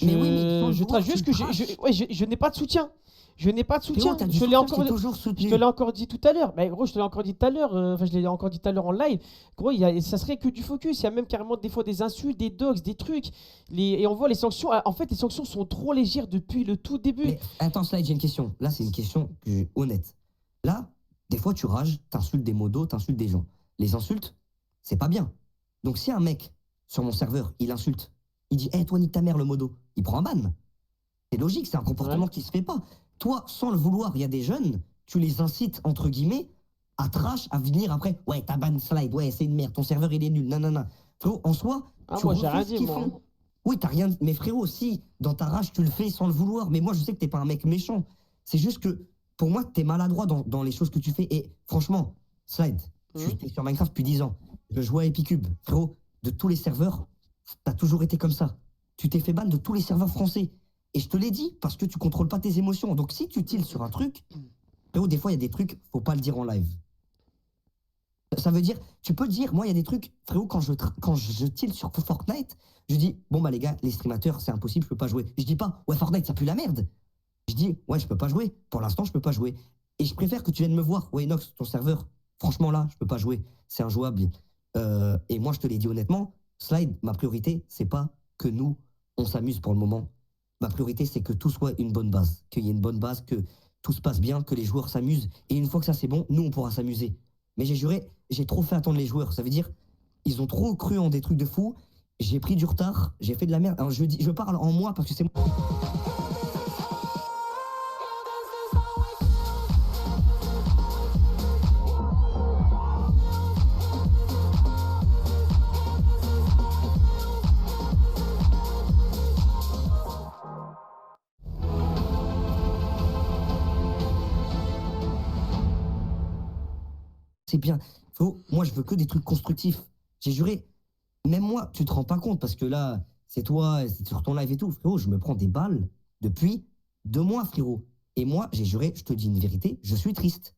Mais oui, mais sans le Je trash vouloir, juste tu que le trashes. ouais, je n'ai pas de soutien. Je n'ai pas de Frérot, soutien. t'as du Je l'ai soutien, encore, t'es toujours je soutenu. te l'ai encore dit tout à l'heure. Mais gros, je te l'ai encore dit tout à l'heure. Enfin, je l'ai encore dit tout à l'heure en live. Gros, ça serait que du focus. Il y a même carrément des fois des insultes, des dogs, des trucs. Et on voit les sanctions. En fait, les sanctions sont trop légères depuis le tout début. Mais attends, Slide, j'ai une question. Là, c'est une question honnête. Là, des fois, tu rages, t'insultes des modos, t'insultes des gens. Les insultes, c'est pas bien. Donc, si un mec sur mon serveur, il insulte, il dit, toi, nique ta mère, le modo, il prend un ban. C'est logique, c'est un comportement qui se fait pas. Toi, sans le vouloir, il y a des jeunes, tu les incites, entre guillemets, à trash, à venir après, ouais, t'as ban Slide, ouais, c'est une merde, ton serveur, il est nul, non, non, non. Frérot, en soi, Ah, tu moi, j'ai rien refuses ce dit, qu'ils moi. font. Oui, t'as rien dit. Mais frérot, si dans ta rage, tu le fais sans le vouloir. Mais moi, je sais que t'es pas un mec méchant. C'est juste que, pour moi, t'es maladroit dans les choses que tu fais. Et franchement, Slide, je suis sur Minecraft depuis 10 ans. Je joue à Epicube. Frérot, de tous les serveurs, t'as toujours été comme ça. Tu t'es fait ban de tous les serveurs français. Et je te l'ai dit, parce que tu contrôles pas tes émotions. Donc si tu tilles sur un truc, frérot, des fois, il y a des trucs, faut pas le dire en live. Ça veut dire, tu peux dire, moi, il y a des trucs, frérot, quand je tilte sur Fortnite, je dis, bon, bah, les gars, les streamateurs, c'est impossible, je peux pas jouer. Je dis pas, ouais, Fortnite, ça pue la merde. Je dis, ouais, je peux pas jouer. Pour l'instant, je peux pas jouer. Et je préfère que tu viennes me voir. Ouais, Nox, ton serveur, franchement, là, je peux pas jouer. C'est injouable. Et moi, je te l'ai dit honnêtement, Slide, ma priorité, c'est pas que nous, on s'amuse pour le moment. Ma priorité, c'est que tout soit une bonne base. Qu'il y ait une bonne base, que tout se passe bien, que les joueurs s'amusent. Et une fois que ça, c'est bon, nous, on pourra s'amuser. Mais j'ai juré, j'ai trop fait attendre les joueurs. Ça veut dire, ils ont trop cru en des trucs de fou. J'ai pris du retard, j'ai fait de la merde. Alors, je parle en moi parce que c'est moi. C'est bien. Moi, je veux que des trucs constructifs. J'ai juré, même moi, tu te rends pas compte parce que là, c'est toi, c'est sur ton live et tout. Frérot, je me prends des balles depuis 2 mois, frérot. Et moi, j'ai juré, je te dis une vérité, je suis triste.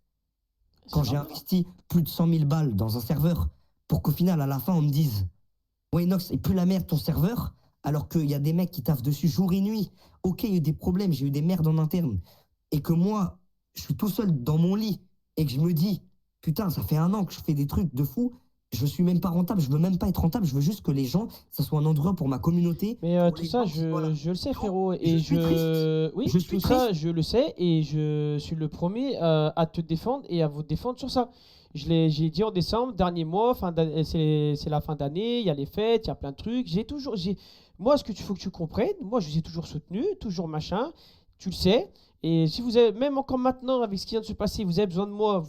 Quand j'ai investi plus de 100 000 balles dans un serveur pour qu'au final, à la fin, on me dise ouais, Nox, et plus la merde ton serveur, alors qu'il y a des mecs qui taffent dessus jour et nuit. Ok, il y a eu des problèmes, j'ai eu des merdes en interne. Et que moi, je suis tout seul dans mon lit et que je me dis putain, ça fait 1 an que je fais des trucs de fou. Je suis même pas rentable, je veux même pas être rentable, je veux juste que les gens, ça soit un endroit pour ma communauté. Mais pour tout les ça, gens, voilà. je le sais, frérot. je Et suis triste. oui, Je suis tout ça, triste. je le sais. Et je suis le premier à te défendre et à vous défendre sur ça. J'ai dit en décembre, dernier mois, c'est la fin d'année, il y a les fêtes, il y a plein de trucs. Moi, ce que tu faut que tu comprennes, moi, je vous ai toujours soutenu, toujours machin. Tu le sais. Et si vous avez, même encore maintenant, avec ce qui vient de se passer, vous avez besoin de moi,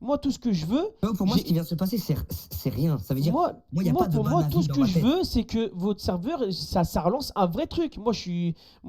moi, tout ce que je veux, Non, pour moi, j'ai- ce qui vient de se passer, c'est rien. Ça veut dire, moi, moi, il n'y a pas de pour moi, mal à tout ce vide que dans ma je tête. veux, c'est que votre serveur, ça relance un vrai truc. Moi, je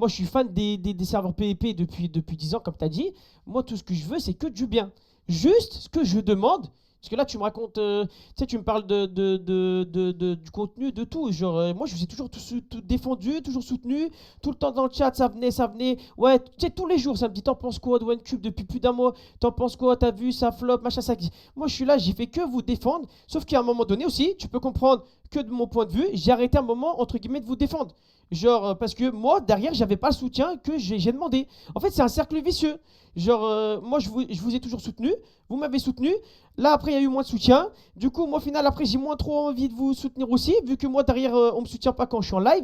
suis fan des serveurs PvP depuis 10 ans, comme tu as dit. Moi, tout ce que je veux, c'est que du bien. Juste ce que je demande. Parce que là, tu me racontes, tu sais, tu me parles du contenu, de tout. Genre, moi, je vous ai toujours tout défendu, toujours soutenu. Tout le temps dans le chat, ça venait. Ouais, tu sais, tous les jours, ça me dit, t'en penses quoi de OneCube depuis plus d'1 mois? T'en penses quoi? T'as vu, ça flop, machin, ça. Moi, je suis là, j'ai fait que vous défendre. Sauf qu'à un moment donné aussi, tu peux comprendre que de mon point de vue, j'ai arrêté un moment, entre guillemets, de vous défendre. Genre, parce que moi, derrière, j'avais pas le soutien que j'ai demandé. En fait, c'est un cercle vicieux. Genre, moi, je vous ai toujours soutenu. Vous m'avez soutenu. Là, après, il y a eu moins de soutien. Du coup, moi, au final, après, j'ai moins trop envie de vous soutenir aussi, vu que moi, derrière, on me soutient pas quand je suis en live.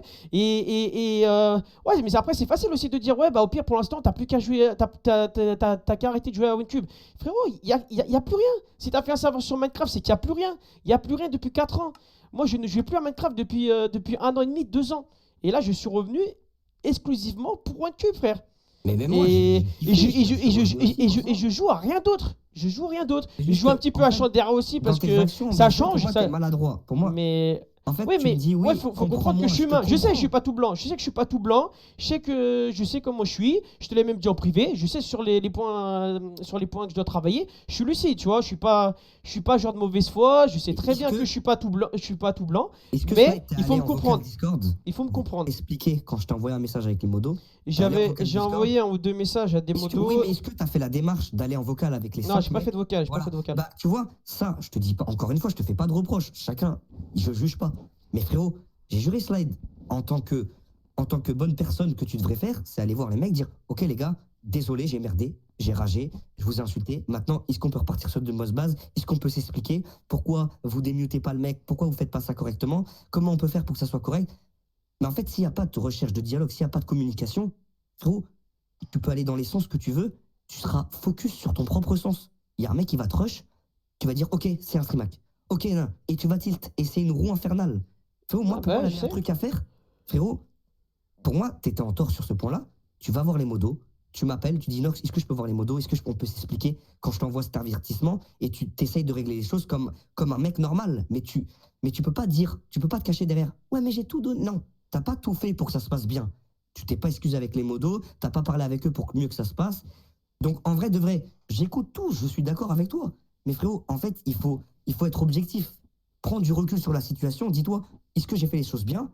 Ouais, mais après, c'est facile aussi de dire, ouais, bah, au pire, pour l'instant, t'as plus qu'à jouer, t'as qu'à arrêter de jouer à WinCube. Frérot, y a plus rien. Si t'as fait un serveur sur Minecraft, c'est qu'il y a plus rien. Il y a plus rien depuis 4 ans. Moi, je ne joue plus à Minecraft depuis 1 an et demi, 2 ans. Et là, je suis revenu exclusivement pour OneCube, frère. Mais même moi, Et, j'ai et, je, kiffé, et, je, je et, suis je, revenu aussi et, je, pour et ça. je joue à rien d'autre. Je joue à rien d'autre. C'est Je juste joue un que, petit peu en à fait, Chandera aussi dans parce tes que actions, ça des fois, pour change. moi, t'es maladroit. Pour moi, Mais en fait, ouais, tu me mais dis ouais, oui, faut comprendre que comprends-moi, je suis je te humain. Je sais que je suis comprends. pas tout blanc. Je sais que je suis pas tout blanc. Je sais comment je suis. Je te l'ai même dit en privé. Je sais sur les points que je dois travailler. Je suis lucide, tu vois. Je suis pas genre de mauvaise foi. Je sais très Est-ce bien que que, je suis pas tout blanc. Je suis pas tout blanc. est-ce que Mais Slide, t'es il faut allé me en vocal comprendre. Discord Il faut me pour comprendre. expliquer quand je t'ai envoyé un message avec les modos? T'es allé en vocal J'ai Discord? envoyé un ou deux messages à des Oui, modos. mais est-ce que tu as fait la démarche d'aller en vocal avec les Non, j'ai 5 pas fait mecs? de vocal. J'ai pas Voilà. fait de vocal. Bah, tu vois, ça, je te dis pas, encore une fois, je te fais pas de reproches. Chacun, je juge pas. Mais frérot, j'ai juré Slide en tant que bonne personne que tu devrais faire, c'est aller voir les mecs, dire, ok les gars, désolé, j'ai merdé, j'ai ragé, je vous ai insulté. Maintenant, est-ce qu'on peut repartir sur de bonnes bases? Est-ce qu'on peut s'expliquer pourquoi vous démutez pas le mec? Pourquoi vous faites pas ça correctement? Comment on peut faire pour que ça soit correct? Mais en fait, s'il n'y a pas de recherche de dialogue, s'il n'y a pas de communication, frérot, tu peux aller dans les sens que tu veux, tu seras focus sur ton propre sens. Il y a un mec qui va te rush, tu vas dire, ok, c'est un streamac. Ok, non. Et tu vas tilt. Et c'est une roue infernale. Frérot, moi, Ah pour moi, bah, là, je j'ai un sais. truc à faire. Frérot, pour moi, tu étais en tort sur ce point-là. Tu vas voir les modos, tu m'appelles, tu dis, Nox, est-ce que je peux voir les modos? Est-ce on peut s'expliquer quand je t'envoie cet avertissement? Et tu t'essayes de régler les choses comme un mec normal. Mais tu peux pas dire, tu peux pas te cacher derrière. Ouais, mais j'ai tout donné. Non, t'as pas tout fait pour que ça se passe bien. Tu t'es pas excusé avec les modos, t'as pas parlé avec eux pour mieux que ça se passe. Donc, en vrai, de vrai, j'écoute tout, je suis d'accord avec toi. Mais frérot, en fait, il faut être objectif. Prends du recul sur la situation, dis-toi, est-ce que j'ai fait les choses bien?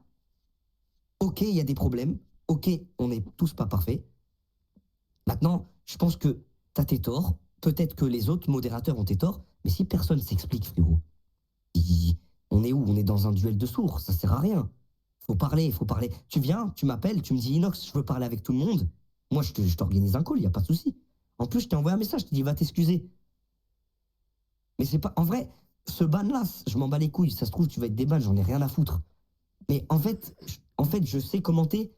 Ok, il y a des problèmes. Ok, on n'est tous pas parfaits. Maintenant, je pense que tu as tes torts. Peut-être que les autres modérateurs ont tes torts. Mais si personne s'explique, frérot, on est où? On est dans un duel de sourds. Ça sert à rien. Faut parler, il faut parler. Tu viens, tu m'appelles, tu me dis Inox, je veux parler avec tout le monde. Moi, je t'organise un call, il n'y a pas de souci. En plus, je t'ai envoyé un message, je t'ai dit va t'excuser. Mais c'est pas. En vrai, ce ban-là, je m'en bats les couilles. Ça se trouve, tu vas être déban, j'en ai rien à foutre. Mais en fait, je sais commenter.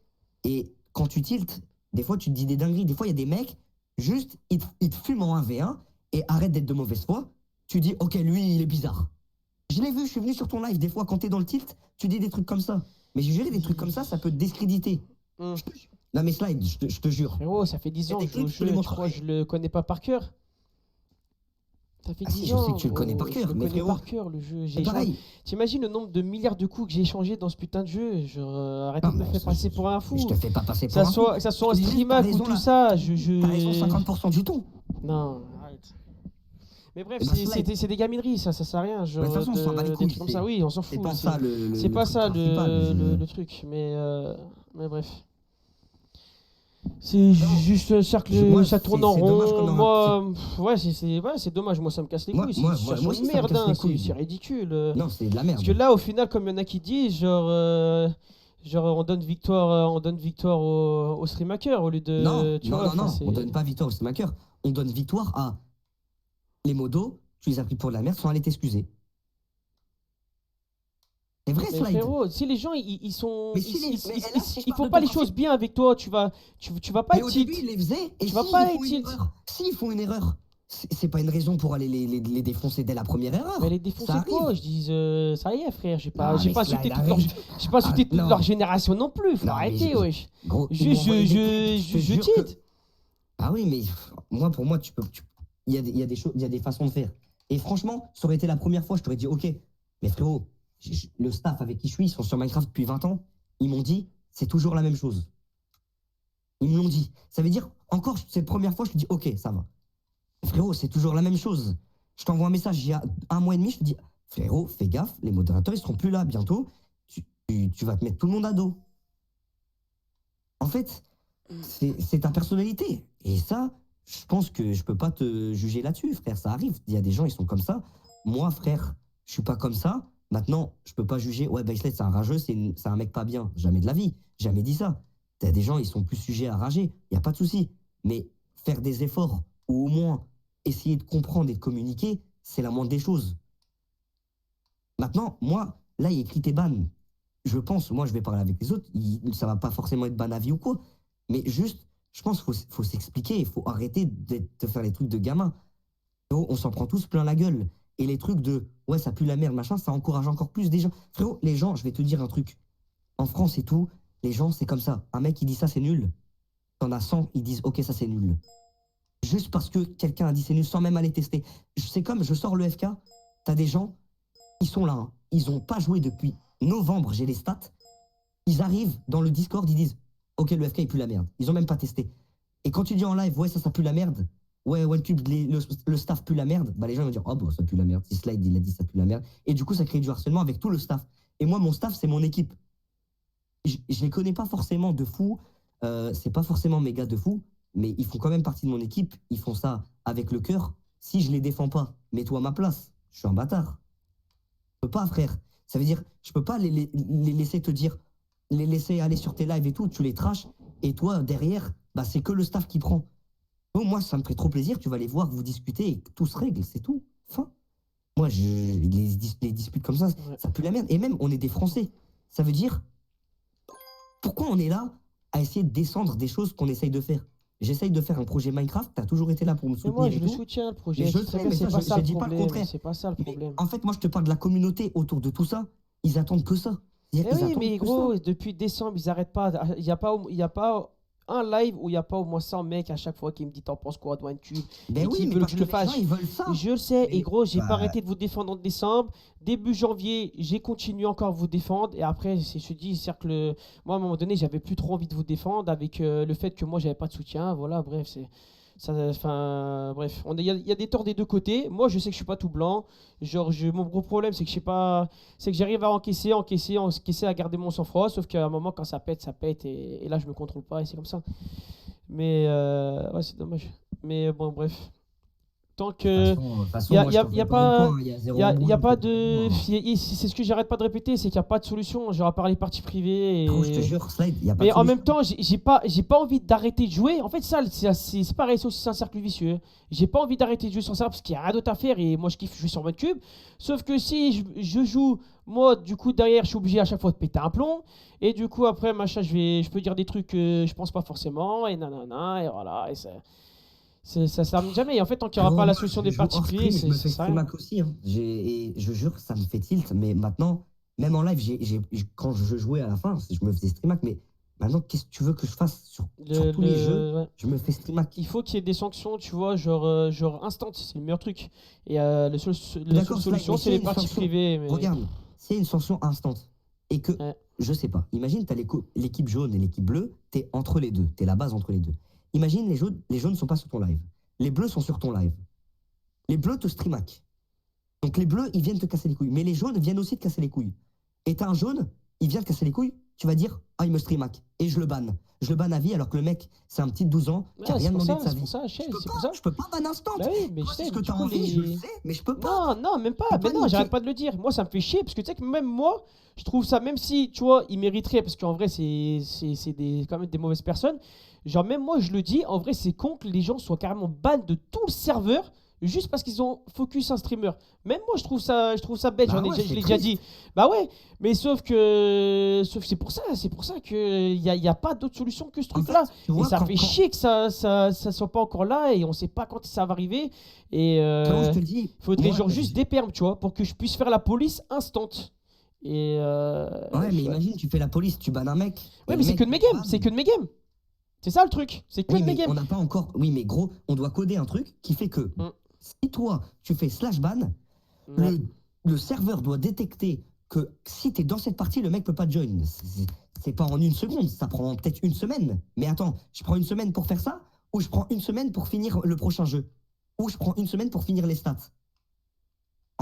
Et quand tu tiltes, des fois, tu te dis des dingueries. Des fois, il y a des mecs, juste, ils te fument en 1v1 et arrête d'être de mauvaise foi. Tu dis, ok, lui, il est bizarre. Je l'ai vu, je suis venu sur ton live. Des fois, quand t'es dans le tilt, tu dis des trucs comme ça. Mais j'ai juré, des trucs comme ça peut te discréditer. Hum. Non, mais Slide, je te jure. Frérot, ça fait 10 Il y a ans des que je joue au clips, je te les jeu. Tu montrerai. crois que je le connais pas par cœur? Ça fait Ah si, 10 je ans. sais que tu le connais par gros, cœur, je le mais connais frérot, par cœur, le jeu. c'est pareil. T'imagines le nombre de milliards de coups que j'ai échangé dans ce putain de jeu? Genre, arrêtez Non, de me mais faire passer pour un je fou. te fais pas passer Que pour ça un fou. soit, que ça soit un Je te dis juste, streamac t'as ou raison, tout là. ça, T'as raison 50% du temps. Non, arrête. Mais bref, Eh ben, Slide. c'est des gamineries, ça sert à rien. Genre, De toute façon, on s'en bat les des couilles. trucs comme ça, oui, on s'en C'est fout. pas ça C'est pas truc ça principal. le truc, mais bref. C'est juste un cercle, Moi, ça tourne en c'est dommage qu'on rond. aura- Moi, ouais, c'est dommage, moi ça me casse les Moi- couilles. moi- C'est moi une aussi, ça me merde, casse les hein, couilles. c'est ridicule. Non, c'est de la merde. Parce que là, au final, comme il y en a qui disent, genre on donne victoire au streamaker au lieu de. Non, tu non, vois, non, enfin, non, c'est- on donne pas victoire au streamaker. On donne victoire à les modos, tu les as pris pour de la merde, sont allés t'excuser. C'est vrai, Mais Slide. frérot, si les gens ils sont. Mais si mais là, si je Ils parle font de pas les ton choses bien avec toi, tu vas pas Mais être au tilt. début, ils les faisaient. Et Tu vas si pas ils font être une tilt. erreur, s'ils font une erreur, c'est pas une raison pour aller les défoncer dès la première erreur. Mais les Ça défoncer arrive. quoi? Je dis, ça y est, frère, j'ai pas Non, mais insulté Slide, toute leur, arrête. j'ai pas insulté toute non. leur génération non plus. Faut Non, mais arrêter, wesh. Gros, ils Je m'ont envoyé des clips, te je jure que- tilt. Ah oui, mais pour moi, il y a des choses, il y a des façons de faire. Et franchement, ça aurait été la première fois, je t'aurais dit, ok, mais frérot, le staff avec qui je suis, ils sont sur Minecraft depuis 20 ans, ils m'ont dit, c'est toujours la même chose. Ils me l'ont dit. Ça veut dire, encore, c'est la première fois, je te dis, ok, ça va. Frérot, c'est toujours la même chose. Je t'envoie un message il y a 1 mois et demi, je te dis, frérot, fais gaffe, les modérateurs, ils seront plus là bientôt, tu vas te mettre tout le monde à dos. En fait, c'est ta personnalité. Et ça, je pense que je peux pas te juger là-dessus, frère. Ça arrive. Il y a des gens, ils sont comme ça. Moi, frère, je suis pas comme ça. Maintenant, je peux pas juger, ouais, Baselet, c'est un rageux, c'est un mec pas bien. Jamais de la vie. Jamais dit ça. T'as des gens, ils sont plus sujets à rager. Il n'y a pas de souci. Mais faire des efforts, ou au moins essayer de comprendre et de communiquer, c'est la moindre des choses. Maintenant, moi, là, il écrit tes bans. Je pense, moi, je vais parler avec les autres. Ça va pas forcément être ban à vie ou quoi. Mais juste, je pense qu'il faut s'expliquer. Il faut arrêter de faire les trucs de gamin. On s'en prend tous plein la gueule. Et les trucs de ouais, ça pue la merde, machin, ça encourage encore plus des gens. Frérot, les gens, je vais te dire un truc. En France et tout, les gens, c'est comme ça. Un mec, il dit ça, c'est nul. T'en as 100, ils disent ok, ça, c'est nul. Juste parce que quelqu'un a dit c'est nul sans même aller tester. C'est comme je sors le FK, t'as des gens, ils sont là. Hein. Ils n'ont pas joué depuis novembre, j'ai les stats. Ils arrivent dans le Discord, ils disent ok, le FK, il pue la merde. Ils ont même pas testé. Et quand tu dis en live, ouais, ça pue la merde. Ouais, OneCube, le staff pue la merde. Bah, les gens vont dire, oh, bon, ça pue la merde. Si Slide, il a dit ça pue la merde. Et du coup, ça crée du harcèlement avec tout le staff. Et moi, mon staff, c'est mon équipe. Je les connais pas forcément de fou. C'est pas forcément mes gars de fou. Mais ils font quand même partie de mon équipe. Ils font ça avec le cœur. Si je les défends pas, mets-toi à ma place. Je suis un bâtard. Je peux pas, frère. Ça veut dire, je peux pas les laisser te dire, les laisser aller sur tes lives et tout. Tu les trashes. Et toi, derrière, bah, c'est que le staff qui prend. Oh, moi, ça me ferait trop plaisir, tu vas les voir, vous discutez et tout se règle, c'est tout. Fin. Moi, les disputes comme ça, Ouais. ça pue la merde. Et même, on est des Français. Ça veut dire, pourquoi on est là à essayer de descendre des choses qu'on essaye de faire? J'essaye de faire un projet Minecraft, t'as toujours été là pour me Mais soutenir moi, je et le tout. soutiens, le projet. Mais je C'est sais, très bien, mais c'est ça, pas je ça le dis pas le problème. contraire. C'est pas ça le Mais problème. en fait, moi, je te parle de la communauté autour de tout ça. Ils attendent que ça. Eh Ils oui, attendent mais que gros, ça. depuis décembre, ils arrêtent pas. Il y a pas un live où il n'y a pas au moins 100 mecs à chaque fois qui me disent t'en penses quoi de OneCube Ben et oui, qui mais veulent parce que je que le les gens, fasse. ils veulent ça. Je le sais, et Mais, gros, j'ai pas bah, arrêté de vous défendre en décembre. Début janvier, j'ai continué encore à vous défendre. Et après, je dis, cercle. Moi, à un moment donné, j'avais plus trop envie de vous défendre avec le fait que moi, j'avais pas de soutien. Voilà, bref, c'est. Ça, enfin, bref, il y a des torts des deux côtés. Moi, je sais que je suis pas tout blanc. Genre, mon gros problème, c'est que je sais pas, c'est que j'arrive à encaisser, à garder mon sang-froid. Sauf qu'à un moment, quand ça pète, et là, je me contrôle pas et c'est comme ça. Mais ouais, c'est dommage. Mais bon, bref. Tant que. De toute façon, Il y a, moi, y je a, t'en y a veux pas pas. autant. Il y a zéro Y a embrouille pas entre toi et de. moi. C'est ce que j'arrête pas de répéter, c'est qu'il n'y a pas de solution. Genre, à part les parties privées. Gros, je te jure, Slide, il y a pas Mais de en même solution. temps, j'ai pas envie d'arrêter de jouer. En fait, ça, c'est pareil, c'est aussi un cercle vicieux. J'ai pas envie d'arrêter de jouer sur ça parce qu'il y a rien d'autre à faire et moi, je kiffe jouer sur OneCube. Sauf que si je joue, moi, du coup, derrière, je suis obligé à chaque fois de péter un plomb. Et du coup, après, machin, je peux dire des trucs que je pense pas forcément. Et nanana, et voilà. Et ça termine jamais. Et en fait, tant qu'il n'y aura Gros, pas la moi, solution je des joue parties hors privées, stream, je me ça fais sert à rien. streamac aussi. Hein. Et je jure, ça me fait tilt. Mais maintenant, même en live, quand je jouais à la fin, je me faisais streamac. Mais maintenant, qu'est-ce que tu veux que je fasse sur tous les jeux? Ouais. Je me fais streamac. Il faut qu'il y ait des sanctions, tu vois, genre instant, c'est le meilleur truc. Et la seule D'accord, solution, mais c'est les une parties sanction. privées. Mais... Regarde, c'est une sanction instant. Et que, Ouais. je sais pas, imagine, tu as l'équipe jaune et l'équipe bleue, tu es entre les deux, tu es la base entre les deux. Imagine, les jaunes sont pas sur ton live. Les bleus sont sur ton live. Les bleus te streamac. Donc les bleus, ils viennent te casser les couilles. Mais les jaunes viennent aussi te casser les couilles. Et t'as un jaune, il vient te casser les couilles, tu vas dire, ah, il me streamac. Et je le banne. Je le banne à vie alors que le mec, c'est un petit de 12 ans qui a Ouais, rien c'est pour demandé ça, de sa c'est vie. pour ça, c'est Je pour ça. peux pas ban instant. Bah oui, mais je Toi, sais, c'est ce que du tu as coup, envie, je le sais, mais je peux pas. Non, même pas. peux Mais pas non, niquer. j'arrête pas de le dire. Moi, ça me fait chier parce que tu sais que même moi, je trouve ça, même si, tu vois, il mériterait, parce qu'en vrai, c'est quand même des mauvaises personnes. Genre, même moi, je le dis, en vrai, c'est con que les gens soient carrément ban de tout le serveur juste parce qu'ils ont focus un streamer. Même moi, je trouve ça bête. Bah ouais, Je c'est l'ai déjà triste. dit. Bah ouais, mais sauf que c'est pour ça que y a pas d'autre solution que ce En fait, truc-là. tu Et vois, ça fait chier que ça soit pas encore là et on sait pas quand ça va arriver. Et Frérot, je te le dis. faudrait moi, genre juste des permes, tu vois, pour que je puisse faire la police instant. Et Ouais, mais ouais. imagine, tu fais la police, tu bannes un mec. Ouais, et mais le c'est mec, que de mes games, bam. c'est que de mes games. C'est ça le truc, c'est que Oui, de mes mais games. on n'a pas encore. Oui, mais gros, on doit coder un truc qui fait que si toi, tu fais slash ban, Ouais. le serveur doit détecter que si tu es dans cette partie, le mec peut pas join. C'est pas en une seconde, ça prend peut-être une semaine. Mais attends, je prends une semaine pour faire ça ou je prends une semaine pour finir le prochain jeu ou je prends une semaine pour finir les stats.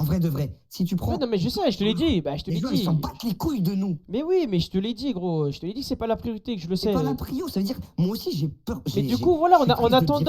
En vrai de vrai. Si tu prends. Ouais, non, mais je sais, je te l'ai dit. Bah, je te Les l'ai gens, ils dit. s'en battent les couilles de nous. Mais oui, mais je te l'ai dit, gros. Je te l'ai dit que c'est pas la priorité, que je le sais. C'est pas la prio, ça veut dire. Moi aussi, j'ai peur. Mais du j'ai- coup, voilà, je suis en triste de dire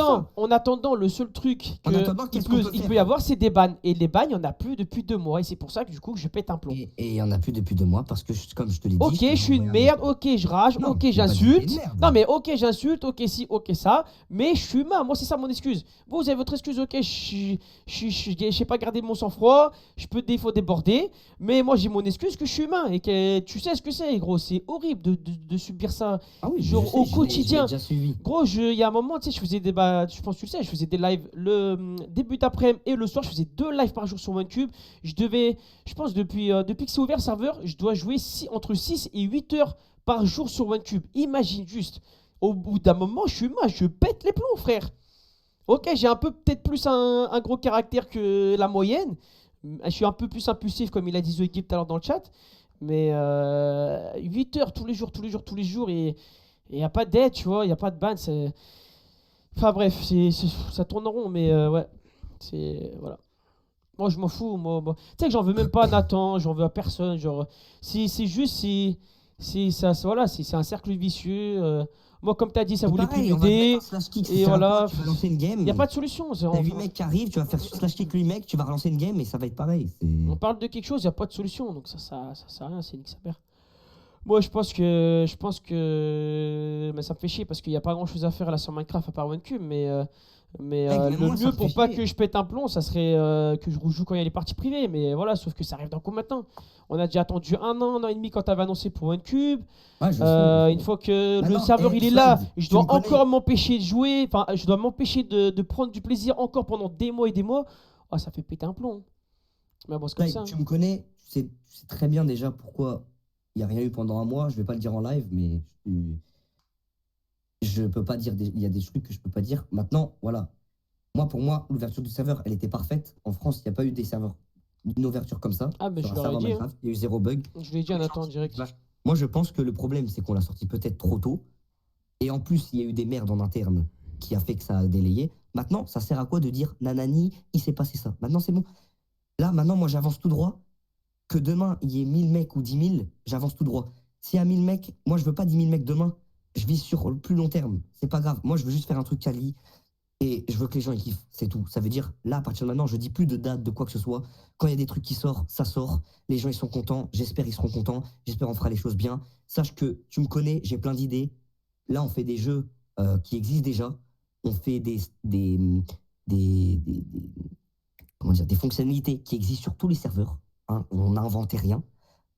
ça. attendant, le seul truc En attendant, qu'il qu'est-ce qu'on peut il faire peut y avoir, c'est des bans. Et les bans, il n'y en a plus depuis 2 mois. Et c'est pour ça que du coup, je pète un plomb. Et il y en a plus depuis 2 mois parce que, comme je te l'ai dit. Ok, t'ai je suis une envoyé un merde, message. ok, je rage, Non, ok, j'ai pas dit que t'es j'insulte. une merde. Non, mais ok, j'insulte, ok, si, ok, ça. Mais je suis humain, moi, c'est ça mon excuse. Vous avez votre excuse, ok, je sais pas garder mon sang-froid, je peux des fois déborder. Mais moi, j'ai mon excuse que je suis humain. Et que tu sais ce que c'est, gros. C'est horrible de subir ça. Ah oui, Genre, je sais, au je l'ai quotidien. déjà suivi. Gros, il y a un moment, tu sais, je faisais des. Bah, je pense que tu le sais, je faisais des lives le début d'après-midi et le soir. Je faisais 2 lives par jour sur OneCube. Je pense, depuis que c'est ouvert le serveur, je dois jouer entre 6 et 8 heures par jour sur OneCube. Imagine juste. Au bout d'un moment, je suis humain, je pète les plombs, frère. Ok, j'ai peut-être plus un gros caractère que la moyenne. Je suis un peu plus impulsif, comme il a dit The Gift tout à l'heure dans le chat. Mais 8 heures tous les jours, et il n'y a pas d'aide, tu vois, il n'y a pas de ban. Enfin bref, ça tourne en rond, mais ouais. Voilà. Moi, je m'en fous. Tu sais que j'en veux même pas à Nathan, j'en veux à personne. Genre, c'est juste, voilà, c'est un cercle vicieux. Moi, comme tu as dit, ça voulait plus Pareil, on va te m'aider. mettre un slash kick, ça Et sert à voilà. quoi Tu vas lancer une game. Il n'y a pas de solution. T'as 8 mecs qui arrivent, tu vas faire slash kick 8 mecs, tu vas relancer une game et ça va être pareil. On parle de quelque chose, il n'y a pas de solution. Donc ça sert à rien, c'est nique sa mère. Moi, je pense que. Mais ça me fait chier parce qu'il n'y a pas grand chose à faire là sur Minecraft à part OneCube. Mais Mec, même le moi, ça mieux me pour fait pas chier. que je pète un plomb, ça serait que je joue quand il y a les parties privées. Mais voilà, sauf que ça arrive dans combien de temps? On a déjà attendu un an et demi quand tu avais annoncé pour OneCube. Ouais, je sais. Une fois que le Maintenant, serveur hey, il est là, Slide, je tu dois me connais. encore m'empêcher de jouer. Enfin, je dois m'empêcher de prendre du plaisir encore pendant des mois et des mois. Oh, ça fait péter un plomb. Mais bon, c'est comme Slide, ça. tu me connais, tu sais très bien déjà pourquoi il n'y a rien eu pendant un mois. Je vais pas le dire en live, mais je peux pas dire. Il y a des trucs que je peux pas dire. Maintenant, voilà. Pour moi, l'ouverture du serveur, elle était parfaite. En France, il n'y a pas eu des serveurs, une ouverture comme ça. Ah, mais sur je un leur ai serveur dit. Minecraft. Il y a eu 0 bug. Je l'ai dit à Nathan en direct. Moi, je pense que le problème, c'est qu'on l'a sorti peut-être trop tôt. Et en plus, il y a eu des merdes en interne qui a fait que ça a délayé. Maintenant, ça sert à quoi de dire nanani, il s'est passé ça. Maintenant, c'est bon. Là, maintenant, moi, j'avance tout droit. Que demain, il y ait 1000 mecs ou 10 000, j'avance tout droit. S'il y a 1000 mecs, moi, je veux pas 10 000 mecs demain. Je vise sur le plus long terme. C'est pas grave. Moi, je veux juste faire un truc quali. Et je veux que les gens ils kiffent, c'est tout. Ça veut dire, là, à partir de maintenant, je dis plus de date, de quoi que ce soit. Quand il y a des trucs qui sortent, ça sort. Les gens, ils sont contents. J'espère ils seront contents. J'espère on fera les choses bien. Sache que tu me connais, j'ai plein d'idées. Là, on fait des jeux qui existent déjà. On fait comment dire, des fonctionnalités qui existent sur tous les serveurs. Hein. On n'a inventé rien.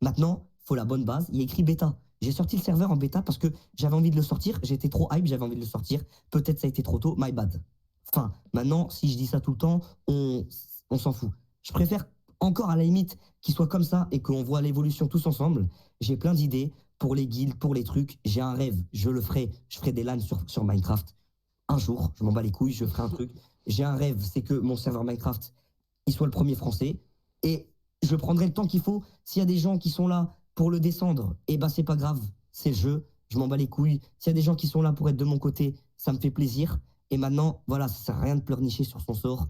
Maintenant, il faut la bonne base. Il y a écrit bêta. J'ai sorti le serveur en bêta parce que j'avais envie de le sortir. J'étais trop hype, j'avais envie de le sortir. Peut-être ça a été trop tôt, my bad. Enfin, maintenant, si je dis ça tout le temps, on s'en fout. Je préfère encore à la limite qu'il soit comme ça et qu'on voit l'évolution tous ensemble. J'ai plein d'idées pour les guildes, pour les trucs. J'ai un rêve, je le ferai. Je ferai des LAN sur Minecraft. Un jour, je m'en bats les couilles, je ferai un truc. J'ai un rêve, c'est que mon serveur Minecraft, il soit le premier français. Et je prendrai le temps qu'il faut. S'il y a des gens qui sont là pour le descendre, eh ben c'est pas grave, c'est le jeu, je m'en bats les couilles. S'il y a des gens qui sont là pour être de mon côté, ça me fait plaisir. Et maintenant, voilà, ça sert à rien de pleurnicher sur son sort.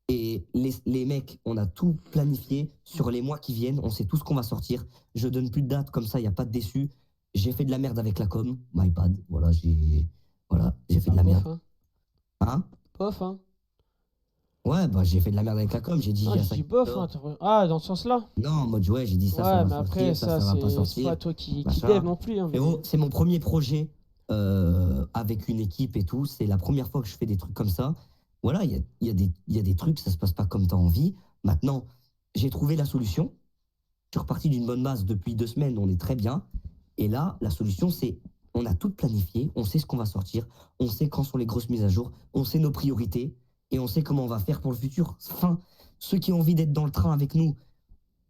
Et les mecs, on a tout planifié sur les mois qui viennent, on sait tout ce qu'on va sortir. Je donne plus de date, comme ça, il n'y a pas de déçu. J'ai fait de la merde avec la com, my bad, voilà, j'ai fait de la merde. Hein? Bof, hein. Ouais, bah j'ai fait de la merde avec la com, j'ai dit... Ah, il y a j'ai ça dit qui bof, sort. hein. Ah, dans ce sens-là. Non, en mode, ouais, j'ai dit ça, Ouais, ça mais va après, sortir, ça va pas c'est sortir. pas toi qui machin. dev non plus. Hein, mais- Frérot, c'est mon premier projet avec une équipe et tout. C'est la première fois que je fais des trucs comme ça. Voilà, il y a des trucs, ça se passe pas comme tu as envie. Maintenant, j'ai trouvé la solution. Je suis reparti d'une bonne base depuis 2 semaines, on est très bien. Et là, la solution, c'est on a tout planifié, on sait ce qu'on va sortir, on sait quand sont les grosses mises à jour, on sait nos priorités et on sait comment on va faire pour le futur. Enfin, ceux qui ont envie d'être dans le train avec nous,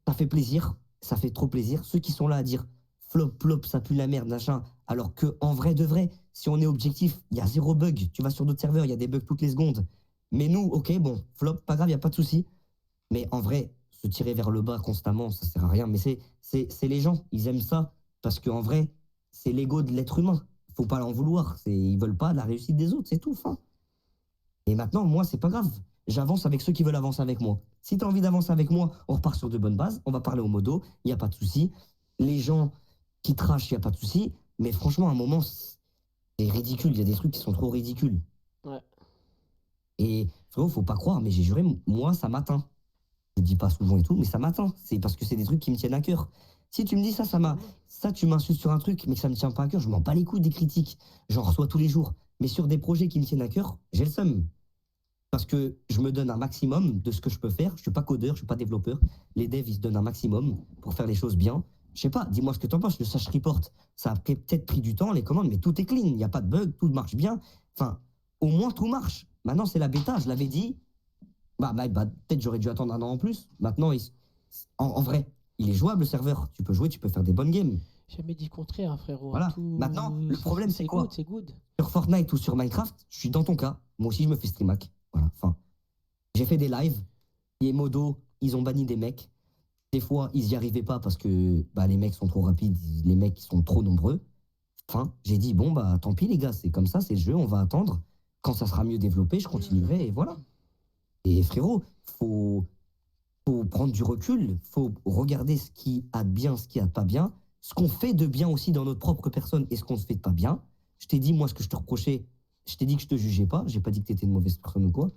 ça fait plaisir, ça fait trop plaisir. Ceux qui sont là à dire flop, flop, ça pue la merde, machin, alors que en vrai de vrai, si on est objectif, il y a 0 bug. Tu vas sur d'autres serveurs, il y a des bugs toutes les secondes. Mais nous, ok, bon, flop, pas grave, il n'y a pas de souci. Mais en vrai, se tirer vers le bas constamment, ça sert à rien. Mais c'est les gens, ils aiment ça parce qu'en vrai, c'est l'ego de l'être humain. Faut pas l'en vouloir. Ils veulent pas la réussite des autres, c'est tout. Fin. Et maintenant, moi, c'est pas grave. j'avance avec ceux qui veulent avancer avec moi. Si tu as envie d'avancer avec moi, on repart sur de bonnes bases, on va parler au modo, il n'y a pas de souci. Les gens qui trashent, il n'y a pas de souci. Mais franchement, à un moment, c'est ridicule. Il y a des trucs qui sont trop ridicules. Ouais. Et frérot, faut pas croire, mais j'ai juré, moi, ça m'atteint. Je le dis pas souvent et tout, mais ça m'atteint. C'est parce que c'est des trucs qui me tiennent à cœur. Si tu me dis ça, tu m'insultes sur un truc, mais que ça me tient pas à cœur, je m'en bats les couilles des critiques. J'en reçois tous les jours. Mais sur des projets qui me tiennent à cœur, j'ai le seum. Parce que je me donne un maximum de ce que je peux faire. Je suis pas codeur, je suis pas développeur. Les devs, ils se donnent un maximum pour faire les choses bien. Je sais pas, dis-moi ce que tu en penses. Le Sash Report, ça a peut-être pris du temps, les commandes, mais tout est clean. Il n'y a pas de bug, tout marche bien. Enfin, au moins tout marche. Maintenant, c'est la bêta, je l'avais dit. Peut-être j'aurais dû attendre un an en plus. Maintenant, en vrai, il est jouable le serveur. Tu peux jouer, tu peux faire des bonnes games. Jamais dit le contraire, hein, frérot. Voilà. Tout- Maintenant, le problème, c'est quoi? C'est good. Sur Fortnite ou sur Minecraft, je suis dans ton cas. Moi aussi, je me fais streamac. Voilà. Enfin, j'ai fait des lives. Les modos, ils ont banni des mecs. Des fois, ils n'y arrivaient pas parce que les mecs sont trop rapides, les mecs sont trop nombreux. Enfin, j'ai dit, bon, tant pis, les gars, c'est comme ça, c'est le jeu, on va attendre. Quand ça sera mieux développé, je continuerai, et voilà. Et frérot, faut prendre du recul, faut regarder ce qui a de bien, ce qui a de pas bien, ce qu'on fait de bien aussi dans notre propre personne et ce qu'on se fait de pas bien. Je t'ai dit, moi, ce que je te reprochais, je t'ai dit que je te jugeais pas, j'ai pas dit que tu étais une mauvaise personne ou quoi.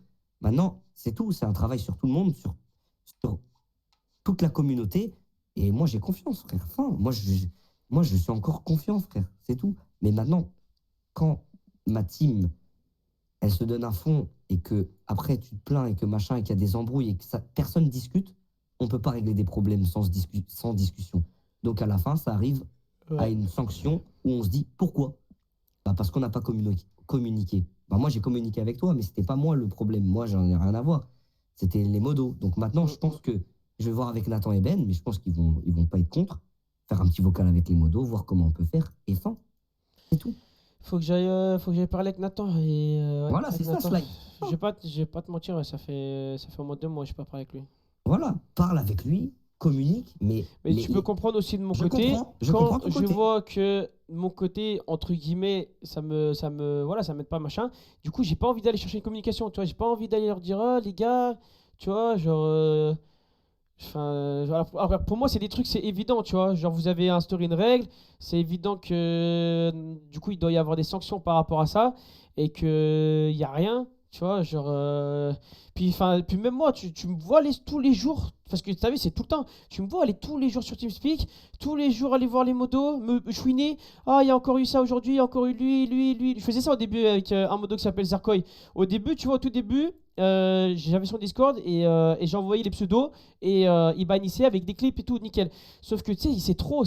Maintenant, c'est tout, c'est un travail sur tout le monde, sur toute la communauté, et moi, j'ai confiance, frère. Enfin, moi, je suis encore confiant, frère, c'est tout. Mais maintenant, quand ma team, elle se donne à fond et que après tu te plains et que machin et qu'il y a des embrouilles et que personne discute, on peut pas régler des problèmes sans discussion. Donc à la fin, ça arrive à une sanction où on se dit pourquoi? Parce qu'on n'a pas communiqué. Moi j'ai communiqué avec toi, mais c'était pas moi le problème. Moi j'en ai rien à voir. C'était les modos. Donc maintenant je pense que je vais voir avec Nathan et Ben, mais je pense qu'ils vont pas être contre. Faire un petit vocal avec les modos, voir comment on peut faire et fin. C'est tout. Faut que j'aille parler avec Nathan. Et, Voilà, avec c'est ça, Nathan. Slide. Je vais pas te mentir, ça fait au moins 2 mois que je n'ai pas parlé avec lui. Voilà, parle avec lui, communique, mais tu peux comprendre aussi de mon Je côté. comprends ton Je côté. vois que mon côté, entre guillemets, ça m'aide pas, machin. Du coup, j'ai pas envie d'aller chercher une communication, tu vois. J'ai pas envie d'aller leur dire, oh les gars, tu vois, genre. Voilà. Alors, pour moi, c'est des trucs, c'est évident, tu vois. Genre, vous avez instauré une règle, c'est évident que du coup, il doit y avoir des sanctions par rapport à ça et qu'il n'y a rien, tu vois. Genre, puis même moi, tu me vois aller tous les jours, parce que tu as vu, c'est tout le temps. Tu me vois aller tous les jours sur TeamSpeak, tous les jours aller voir les modos, me chouiner. Ah, il y a encore eu ça aujourd'hui, il y a encore eu lui. Je faisais ça au début avec un modo qui s'appelle Zarkoy. Au début, tu vois, au tout début. J'avais son Discord et j'ai envoyé les pseudos et il bannissait avec des clips et tout, nickel. Sauf que tu sais, c'est trop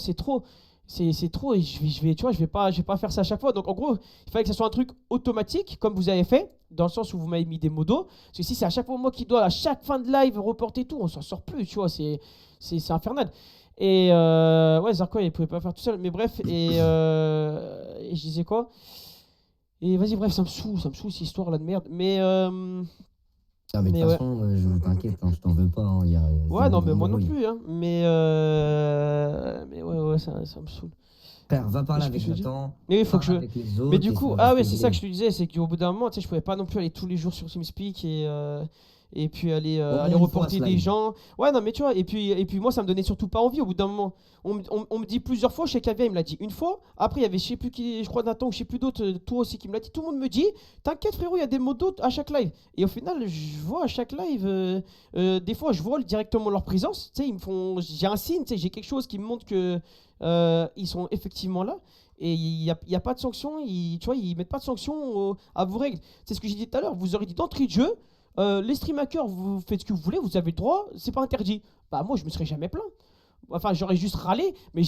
et je vais pas faire ça à chaque fois. Donc en gros, il fallait que ça soit un truc automatique comme vous avez fait, dans le sens où vous m'avez mis des modos. Parce que si c'est à chaque fois moi qui dois à chaque fin de live reporter tout, on s'en sort plus, tu vois, c'est infernal. Et ouais, Zarko il pouvait pas faire tout seul, mais bref, et je disais quoi? Et vas-y, bref, ça me saoule cette histoire là de merde. Mais de Mais toute ouais. façon, je t'inquiète, je t'en veux pas. Ouais, non, mais moi non plus, hein. Mais ouais, ça me saoule. Père, va parler Qu'est-ce que avec je te dis Nathan. Mais il faut que parle je. avec les autres, Mais du et coup, ça va se ouais, c'est ça que régler. je te disais, c'est qu'au bout d'un moment, tu sais, je pouvais pas non plus aller tous les jours sur TeamSpeak et puis aller Au moins aller une reporter fois, des Slime. gens. Ouais, non, mais tu vois, et puis moi, ça me donnait surtout pas envie au bout d'un moment. On me dit plusieurs fois, chez Kavia, il me l'a dit une fois. Après, il y avait, je sais plus qui, je crois Nathan ou je sais plus d'autres, toi aussi qui me l'a dit. Tout le monde me dit, t'inquiète frérot, il y a des modos à chaque live. Et au final, je vois à chaque live, des fois, je vois directement leur présence. Tu sais, j'ai un signe, tu sais, j'ai quelque chose qui me montre que ils sont effectivement là. Et il y a pas de sanction, tu vois, ils mettent pas de sanction à vos règles. C'est ce que j'ai dit tout à l'heure, vous aurez dit d'entrée de jeu, les stream hackers, vous faites ce que vous voulez, vous avez le droit, c'est pas interdit. Bah moi, je me serais jamais plaint. Enfin, j'aurais juste râlé, mais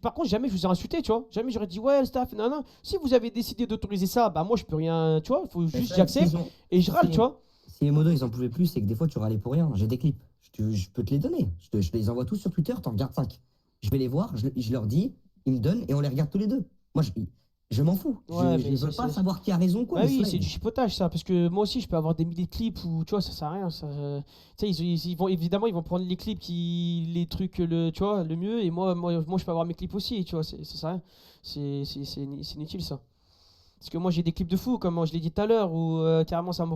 par contre, jamais je vous ai insulté, tu vois. Jamais j'aurais dit, ouais, le staff, non, non. Si vous avez décidé d'autoriser ça, bah moi, je peux rien, tu vois, il faut Mais juste ça, j'accepte et je râle, si- tu vois. Si les modos ils en pouvaient plus, c'est que des fois tu râlais pour rien. J'ai des clips. Je peux te les donner. Je les envoie tous sur Twitter, t'en regardes 5. Je vais les voir, je leur dis, ils me donnent et on les regarde tous les deux. Moi, je m'en fous. Ouais, Je mais veux c'est- pas savoir qui a raison, quoi. Bah mais oui, cela, c'est du chipotage ça, parce que moi aussi je peux avoir des milliers de clips où tu vois ça sert à rien. Tu sais, ils vont évidemment ils vont prendre les clips les trucs tu vois le mieux et moi je peux avoir mes clips aussi, tu vois, ça sert à rien. C'est inutile ça. Parce que moi j'ai des clips de fou, comme je l'ai dit tout à l'heure, où carrément ça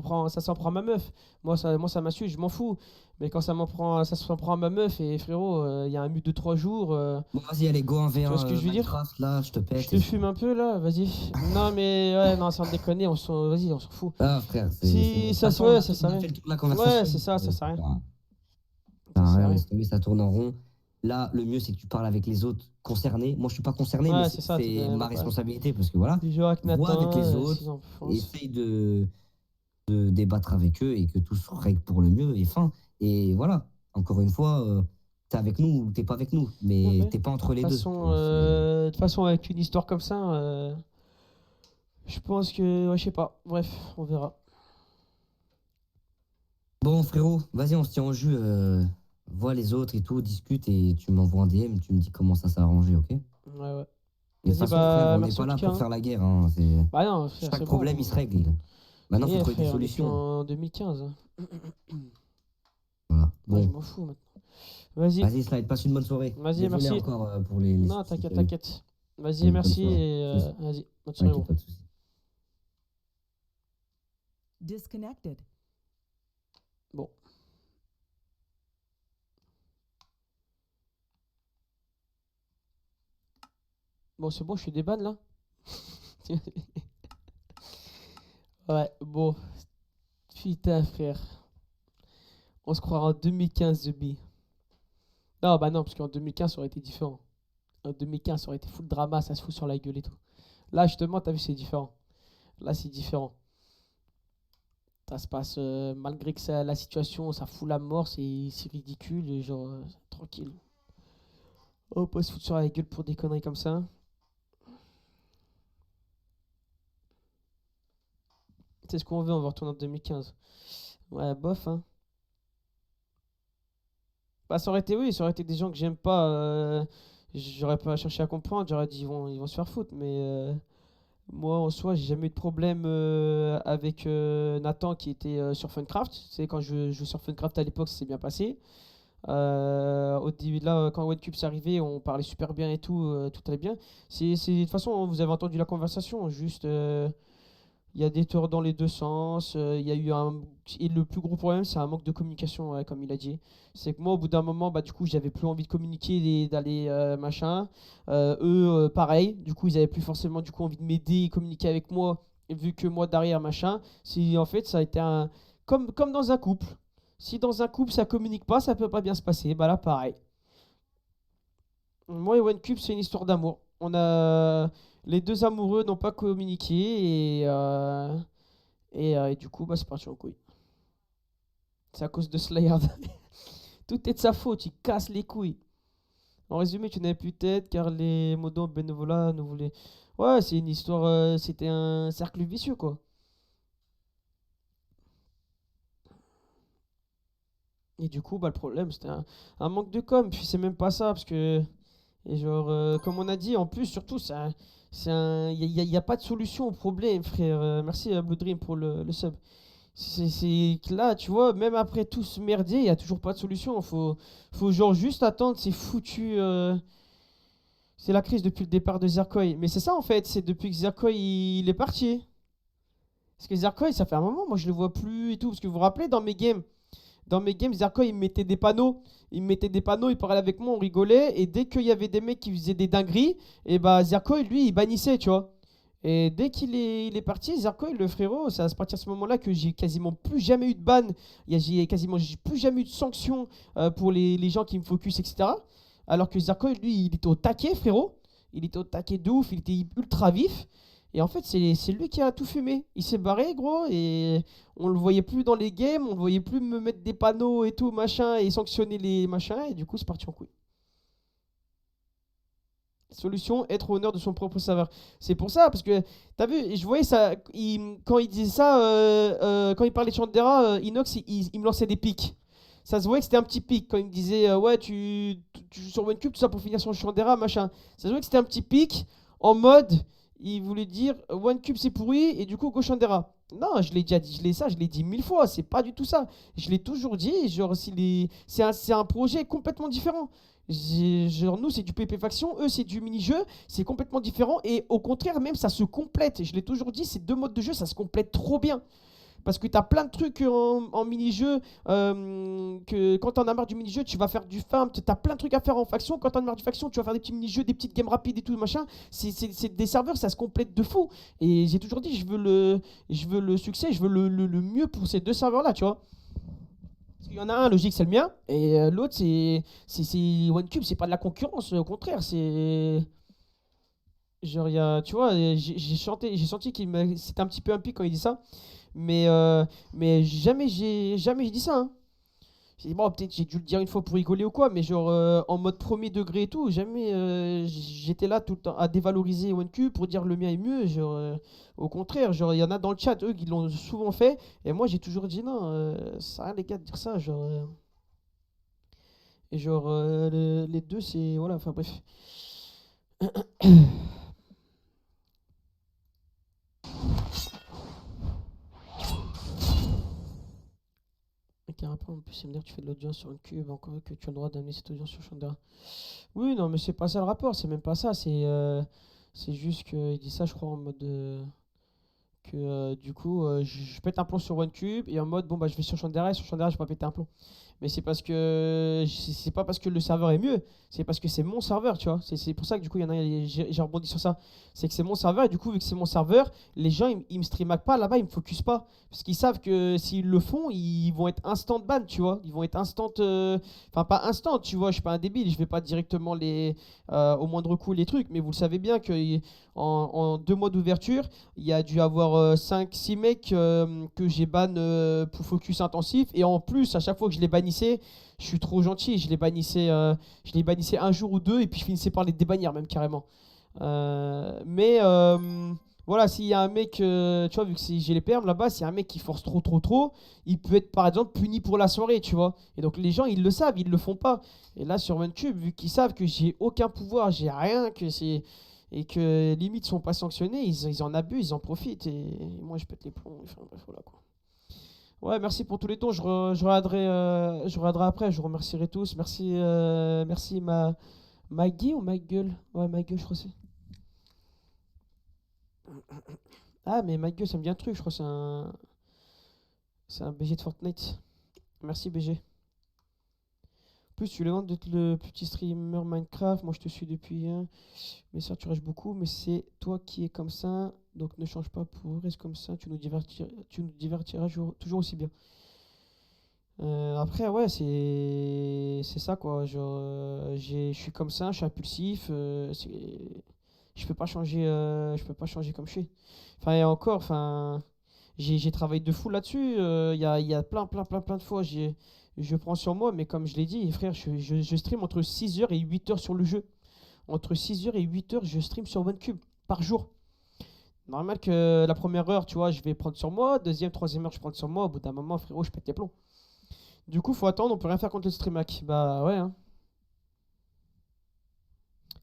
s'en prend à ma meuf. Moi ça m'a su, je m'en fous. Mais quand ça s'en prend à ma meuf, et frérot, il y a un mute de 3 jours. Bon, vas-y, allez, go 1v1. Tu vois ce que je veux dire? Minecraft, là, je te pète. Je te fume un peu là, vas-y. Non mais ouais, non, sans déconner, vas-y, on s'en fout. Ah, frère, Si, bon. ça, De toute façon, ouais, on a ça fait- sert on à a rien. fait le tour de la conversation. Ouais, c'est ça sert à rien. Ça Ça sert à sert à rien, rien. laisse tomber, ça tourne en rond. Là, le mieux, c'est que tu parles avec les autres concernés. Moi, je suis pas concerné, Ouais, mais c'est ça, c'est ma ouais. responsabilité parce que voilà, Du genre avec vois Nathan, avec les autres, 6 ans de essaye de débattre avec eux et que tout se règle pour le mieux et fin. Et voilà, encore une fois, t'es avec nous ou t'es pas avec nous, mais Ouais. t'es pas entre De les toute deux. façon, tu vois, de toute façon, avec une histoire comme ça, je pense que, ouais, je sais pas. Bref, on verra. Bon, frérot, vas-y, on se tient au jus. Vois les autres et tout, discute et tu m'envoies un DM, tu me dis comment ça s'est arrangé, ok? Et Ouais, ouais. de toute Vas-y, façon, frère, on n'est merci pas en là tout cas, pour hein. faire la guerre. Hein, Bah non, frère, chaque c'est problème, bon. il se règle. Maintenant, il faut trouver des Frère, on est plus solutions. en 2015. Voilà. Moi, je Bon, m'en fous maintenant. Vas-y, vas-y, Slide, passe une bonne soirée. vas-y, Désolé merci. encore pour les Non, soucis t'inquiète, qu'il y a eu. t'inquiète. Vas-y, Bonne merci soirée. et vas-y, bonne soirée, T'inquiète, gros. pas de soucis. Disconnected. Bon. Bon, c'est bon, je suis des bannes là. Ouais, bon. Putain, frère. On se croira en 2015, The Bee. Non, bah non, parce qu'en 2015, ça aurait été différent. En 2015, ça aurait été full drama, ça se fout sur la gueule et tout. Là, justement, t'as vu, c'est différent. Là, c'est différent. Ça se passe, malgré que la situation, ça fout la mort, c'est ridicule, et genre, tranquille. Oh, pas se foutre sur la gueule pour des conneries comme ça. C'est ce qu'on veut, on va retourner en 2015. Ouais, bof, hein. Bah, ça aurait été, oui, ça aurait été des gens que j'aime pas. J'aurais pas cherché à comprendre, j'aurais dit ils vont se faire foutre, mais moi en soi, j'ai jamais eu de problème avec Nathan qui était sur Funcraft. C'est quand je jouais sur Funcraft à l'époque, ça s'est bien passé. Au début, là, quand OneCube s'est arrivé, on parlait super bien et tout, tout allait bien. De toute façon, vous avez entendu la conversation, juste. Il y a des torts dans les deux sens. Il y a eu et le plus gros problème, c'est un manque de communication, ouais, comme il a dit. C'est que moi, au bout d'un moment, bah, du coup, j'avais plus envie de communiquer, d'aller machin. Eux, pareil. Du coup, ils avaient plus forcément du coup envie de m'aider et communiquer avec moi, vu que moi derrière machin. En fait, ça a été comme dans un couple. Si dans un couple ça communique pas, ça peut pas bien se passer. Bah là, pareil. Moi et OneCube, c'est une histoire d'amour. Les deux amoureux n'ont pas communiqué et du coup, bah, c'est parti en couille. C'est à cause de Slayard. Tout est de sa faute, il casse les couilles. En résumé, tu n'avais plus de tête car les modos bénévolat nous voulaient. Ouais, c'est une histoire, c'était un cercle vicieux quoi. Et du coup, bah, le problème, c'était un manque de com. Puis c'est même pas ça, parce que, et genre, comme on a dit, en plus, surtout, il y a pas de solution au problème, frère. Merci à Blue Dream pour le sub. C'est que là, tu vois, même après tout ce merdier, il n'y a toujours pas de solution. Faut genre juste attendre, c'est foutu. C'est la crise depuis le départ de Zerkoy. Mais c'est ça en fait, c'est depuis que Zerkoy il est parti. Parce que Zerkoy, ça fait un moment, moi je le vois plus et tout. Parce que vous vous rappelez, dans mes games, Zerkoy, il me mettait des panneaux. Il me mettait des panneaux, il parlait avec moi, on rigolait. Et dès qu'il y avait des mecs qui faisaient des dingueries, et bah Zerkoy, lui, il bannissait, tu vois. Et dès il est parti, Zerkoy, le frérot, c'est à partir de ce moment-là que j'ai quasiment plus jamais eu de ban. J'ai plus jamais eu de sanctions pour les gens qui me focus, etc. Alors que Zerkoy, lui, il était au taquet, frérot. Il était au taquet de ouf, il était ultra vif. Et en fait, c'est lui qui a tout fumé. Il s'est barré, gros, et on le voyait plus dans les games, on le voyait plus me mettre des panneaux et tout, machin, et sanctionner les machins, et du coup, c'est parti en couille. Solution, être au honneur de son propre serveur. C'est pour ça, parce que, t'as vu, je voyais ça, quand il disait ça, quand il parlait de Chandera, Inox, il me lançait des pics. Ça se voyait que c'était un petit pic, quand il me disait, ouais, tu joues sur OneCube, tout ça pour finir sur Chandera, machin. Ça se voyait que c'était un petit pic, en mode, il voulait dire, OneCube c'est pourri, et du coup, go Chandera. Non, je l'ai déjà dit, je l'ai dit 1000 fois, c'est pas du tout ça. Je l'ai toujours dit, genre, c'est un projet complètement différent. Genre, nous, c'est du PvP faction, eux, c'est du mini-jeu, c'est complètement différent. Et au contraire, même, ça se complète. Je l'ai toujours dit, ces deux modes de jeu, ça se complète trop bien. Parce que tu as plein de trucs en mini-jeu, que quand t'en as marre du mini-jeu, tu vas faire du farm, tu as plein de trucs à faire en faction. Quand t'en as marre du faction, tu vas faire des petits mini-jeux, des petites games rapides et tout, machin. C'est des serveurs, ça se complète de fou. Et j'ai toujours dit, je veux le succès, je veux le mieux pour ces deux serveurs-là, tu vois. Parce qu'il y en a un, logique, c'est le mien, et l'autre, c'est OneCube, c'est pas de la concurrence, au contraire, c'est. Genre, tu vois, j'ai senti c'était un petit peu un pic quand il dit ça. Mais jamais j'ai dit ça, hein. J'ai dit, bon, peut-être j'ai dû le dire une fois pour rigoler ou quoi, mais genre en mode premier degré et tout, jamais j'étais là tout le temps à dévaloriser OneCube pour dire le mien est mieux. Genre, au contraire, genre il y en a dans le chat, eux, qui l'ont souvent fait, et moi j'ai toujours dit non, ça sert à rien les gars de dire ça. Genre, et genre les deux, c'est. Voilà, enfin bref. Un rapport en plus, il me dire que tu fais de l'audience sur une cube, encore que tu as le droit d'amener cette audience sur Chandra. Oui, non, mais c'est pas ça le rapport, c'est même pas ça, c'est juste qu'il dit ça, je crois, en mode que du coup, je pète un plomb sur OneCube et en mode, bon, bah, je vais sur Chandra et sur Chandra, je vais pas péter un plomb. Mais c'est parce que c'est pas parce que le serveur est mieux, c'est parce que c'est mon serveur, tu vois. C'est pour ça que du coup, il y en a, j'ai rebondi sur ça. C'est que c'est mon serveur et du coup, vu que c'est mon serveur, les gens ils me streamac pas là-bas, ils me focus pas. Parce qu'ils savent que s'ils le font, ils vont être instant ban, tu vois. Ils vont être instant. Enfin, pas instant, tu vois, je suis pas un débile, je vais pas directement au moindre coup les trucs, mais vous le savez bien que en 2 mois d'ouverture, il y a dû avoir 5-6 mecs que j'ai ban pour focus intensif. Et en plus, à chaque fois que je les bannissais, je suis trop gentil. Je les bannissais un jour ou deux et puis je finissais par les débannir même carrément. Mais voilà, s'il y a un mec, tu vois, vu que j'ai les perms là-bas, s'il y a un mec qui force trop, il peut être par exemple puni pour la soirée, tu vois. Et donc les gens, ils le savent, ils le font pas. Et là, sur OneCube, vu qu'ils savent que j'ai aucun pouvoir, j'ai rien, et que limite sont pas sanctionnés, ils en abusent, ils en profitent. Et moi, je pète les plombs. Enfin, bref, voilà quoi. Ouais, merci pour tous les dons. Je regarderai après. Je vous remercierai tous. Merci Maggie ou ma gueule. Ouais, ma gueule, je crois que c'est. Ah, mais ma gueule, ça me dit un truc. Je crois que c'est un BG de Fortnite. Merci BG. En plus, tu le demandes d'être le petit streamer Minecraft. Moi, je te suis depuis. Mais ça, tu rages beaucoup. Mais c'est toi qui es comme ça. Donc, ne change pas pour reste comme ça. Tu nous divertiras toujours aussi bien. Après, ouais, c'est ça quoi. Genre, je suis comme ça, je suis impulsif. Je peux pas changer comme je suis. Enfin, et encore, enfin, j'ai travaillé de fou là-dessus. Il y a plein de fois, je prends sur moi, mais comme je l'ai dit, frère, je stream entre 6 heures et 8 heures sur le jeu. Entre 6 heures et 8 heures, je stream sur OneCube par jour. Normal que la première heure, tu vois, je vais prendre sur moi. Deuxième, troisième heure, je prends sur moi. Au bout d'un moment, frérot, je pète les plombs. Du coup, faut attendre, on peut rien faire contre le streamac. Bah ouais, hein.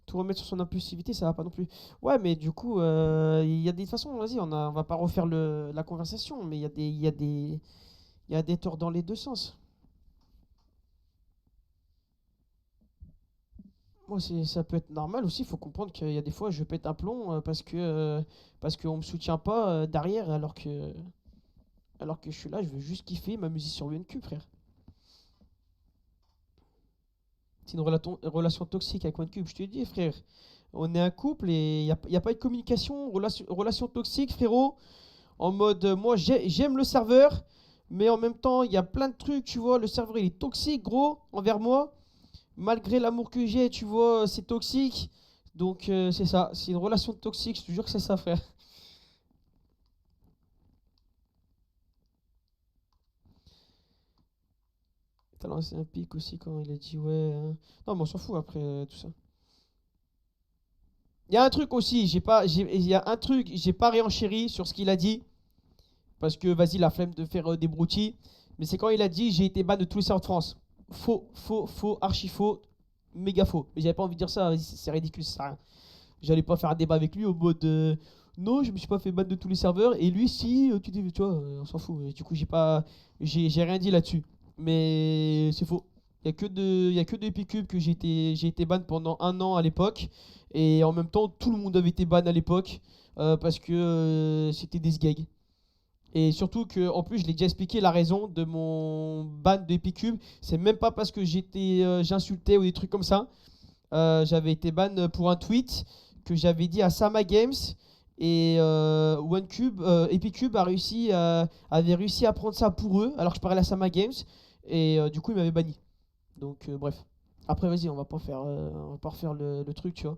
Tout remettre sur son impulsivité, ça va pas non plus. Ouais, mais du coup, il y a des façons, vas-y, on va pas refaire la conversation, mais il y a des torts dans les deux sens. Moi, ça peut être normal aussi, il faut comprendre qu'il y a des fois, je pète un plomb parce qu'on me soutient pas derrière, alors que je suis là, je veux juste kiffer, m'amuser sur UNQ, frère. C'est une relation toxique avec OneCube. Je te dis, frère, on est un couple et il n'y a pas de communication. Relation toxique, frérot. En mode, moi, j'aime le serveur, mais en même temps, il y a plein de trucs, tu vois. Le serveur, il est toxique, gros, envers moi. Malgré l'amour que j'ai, tu vois, c'est toxique. Donc, c'est ça. C'est une relation toxique, je te jure que c'est ça, frère. T'as lancé un pic aussi quand il a dit ouais. Non, mais on s'en fout après tout ça. Il y a un truc aussi, il y a un truc, j'ai pas réenchéri sur ce qu'il a dit. Parce que vas-y, la flemme de faire des broutilles. Mais c'est quand il a dit j'ai été ban de tous les serveurs de France. Faux, archi faux, méga faux. Mais j'avais pas envie de dire ça, vas-y, c'est ridicule, ça sert à rien. J'allais pas faire un débat avec lui au mode non, je me suis pas fait ban de tous les serveurs. Et lui, si, tu vois, on s'en fout. Et du coup, j'ai rien dit là-dessus. Mais c'est faux. Il y a que de Epicube que j'ai été ban pendant 1 an à l'époque. Et en même temps, tout le monde avait été ban à l'époque parce que c'était des sgags. Et surtout que, en plus, je l'ai déjà expliqué, la raison de mon ban de Epicube, c'est même pas parce que j'insultais ou des trucs comme ça. J'avais été ban pour un tweet que j'avais dit à Sama Games et OneCube, Epicube avait réussi à prendre ça pour eux alors que je parlais à Sama Games et du coup il m'avait banni. Donc bref. Après vas-y, on va pas refaire le truc, tu vois.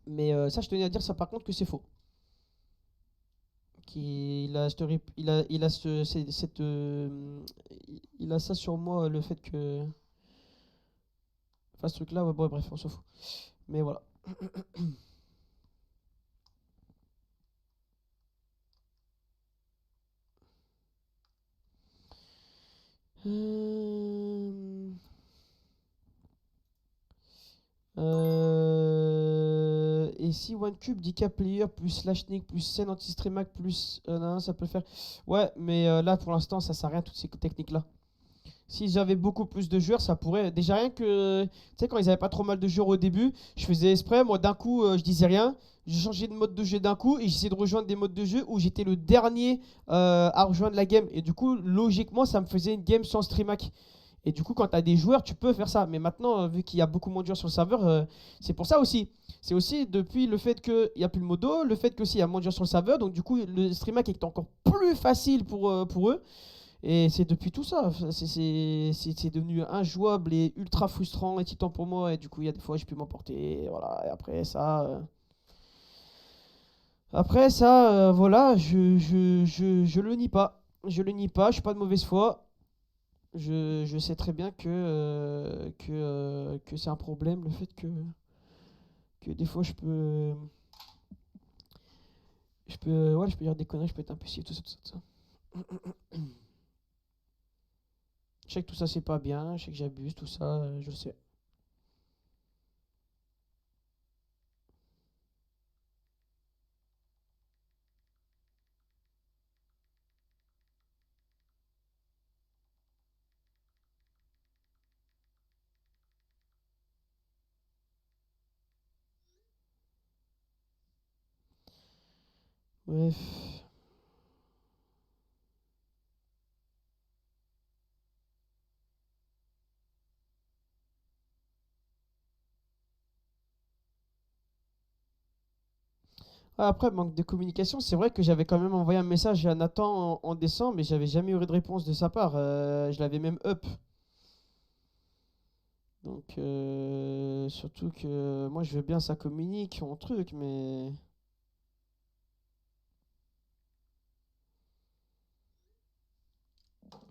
Mais ça je tenais à dire ça par contre que c'est faux. Il a ça sur moi le fait que enfin ce truc là ouais, bon, bref on s'en fout. Mais voilà. Euh, et si OneCube dit cap player plus Slashnik plus scène anti-streamac plus non, ça peut le faire. Ouais, mais là pour l'instant ça sert à rien toutes ces techniques là. Si j'avais beaucoup plus de joueurs, ça pourrait. Déjà rien que. Tu sais, quand ils avaient pas trop mal de joueurs au début, je faisais exprès, moi d'un coup je disais rien. Je changeais de mode de jeu d'un coup et j'essayais de rejoindre des modes de jeu où j'étais le dernier à rejoindre la game. Et du coup, logiquement, ça me faisait une game sans streamac. Et du coup, quand tu as des joueurs, tu peux faire ça. Mais maintenant, vu qu'il y a beaucoup moins de joueurs sur le serveur, c'est pour ça aussi. C'est aussi depuis le fait qu'il n'y a plus le modo, le fait qu'il y a moins de joueurs sur le serveur. Donc, du coup, le streamac est encore plus facile pour eux. Et c'est depuis tout ça. C'est devenu injouable et ultra frustrant et titan pour moi. Et du coup, il y a des fois, j'ai pu m'emporter. Et voilà. Et après ça. Voilà, je le nie pas. Je le nie pas, je suis pas de mauvaise foi. Je sais très bien que c'est un problème, le fait que des fois ouais, je peux dire des conneries, je peux être impulsif, tout ça, tout ça, tout ça. Je sais que tout ça c'est pas bien, je sais que j'abuse, tout ça, je le sais. Bref. Après, manque de communication, c'est vrai que j'avais quand même envoyé un message à Nathan en décembre, mais j'avais jamais eu de réponse de sa part. Je l'avais même up. Donc, surtout que moi, je veux bien ça communique, en truc, mais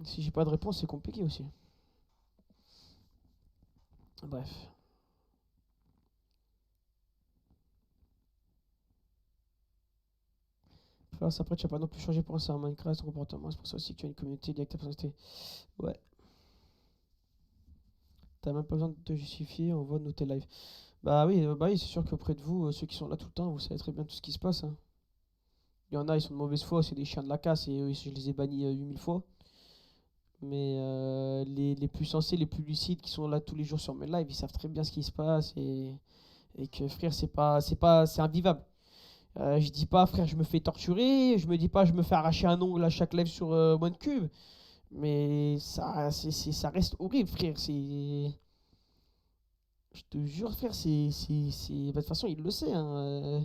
si j'ai pas de réponse, c'est compliqué aussi. Bref. Enfin, après, tu vas pas non plus changer pour ça en Minecraft, ton comportement. C'est pour ça aussi que tu as une communauté directe à personnalité. Ouais. T'as même pas besoin de te justifier, on voit noter live. Bah oui, c'est sûr qu'auprès de vous, ceux qui sont là tout le temps, vous savez très bien tout ce qui se passe, hein. Il y en a, ils sont de mauvaise foi, c'est des chiens de la casse et je les ai bannis 8000 fois. Mais les plus sensés, les plus lucides qui sont là tous les jours sur mes lives, ils savent très bien ce qui se passe et que frère, c'est invivable. Je dis pas, frère, je me fais torturer, je me dis pas, je me fais arracher un ongle à chaque live sur OneCube. Mais ça reste horrible, frère. Je te jure, frère, bah, de toute façon, il le sait, hein.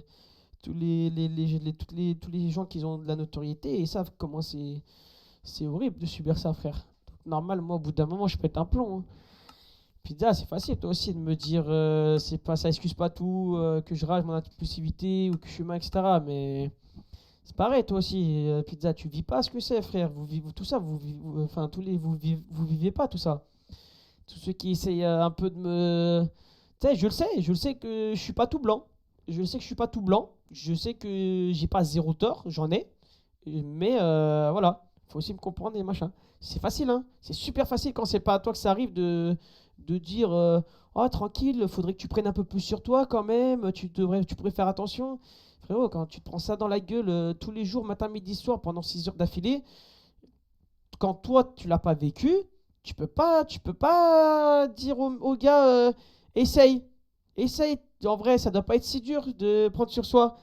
Tous les gens qui ont de la notoriété, ils savent comment c'est horrible de subir ça, frère. Donc, normal, moi, au bout d'un moment, je pète un plomb, hein. Pizza, c'est facile, toi aussi, de me dire, c'est pas, ça excuse pas tout, que je rage mon impulsivité ou que je suis mal, etc. Mais c'est pareil, toi aussi, Pizza, tu vis pas ce que c'est, frère. Vous vivez tout ça, enfin, vous vivez pas tout ça. Tous ceux qui essayent un peu de me. Tu sais, je le sais que je suis pas tout blanc. Je sais que je suis pas tout blanc. Je sais que j'ai pas zéro tort, j'en ai. Mais voilà, faut aussi me comprendre et machin. C'est facile, hein. C'est super facile quand c'est pas à toi que ça arrive de dire oh, tranquille, faudrait que tu prennes un peu plus sur toi quand même. Tu pourrais faire attention. Frérot, quand tu te prends ça dans la gueule tous les jours, matin, midi, soir, pendant 6 heures d'affilée, quand toi, tu l'as pas vécu, Tu peux pas dire au gars, essaye. Essaye. En vrai, ça doit pas être si dur de prendre sur soi.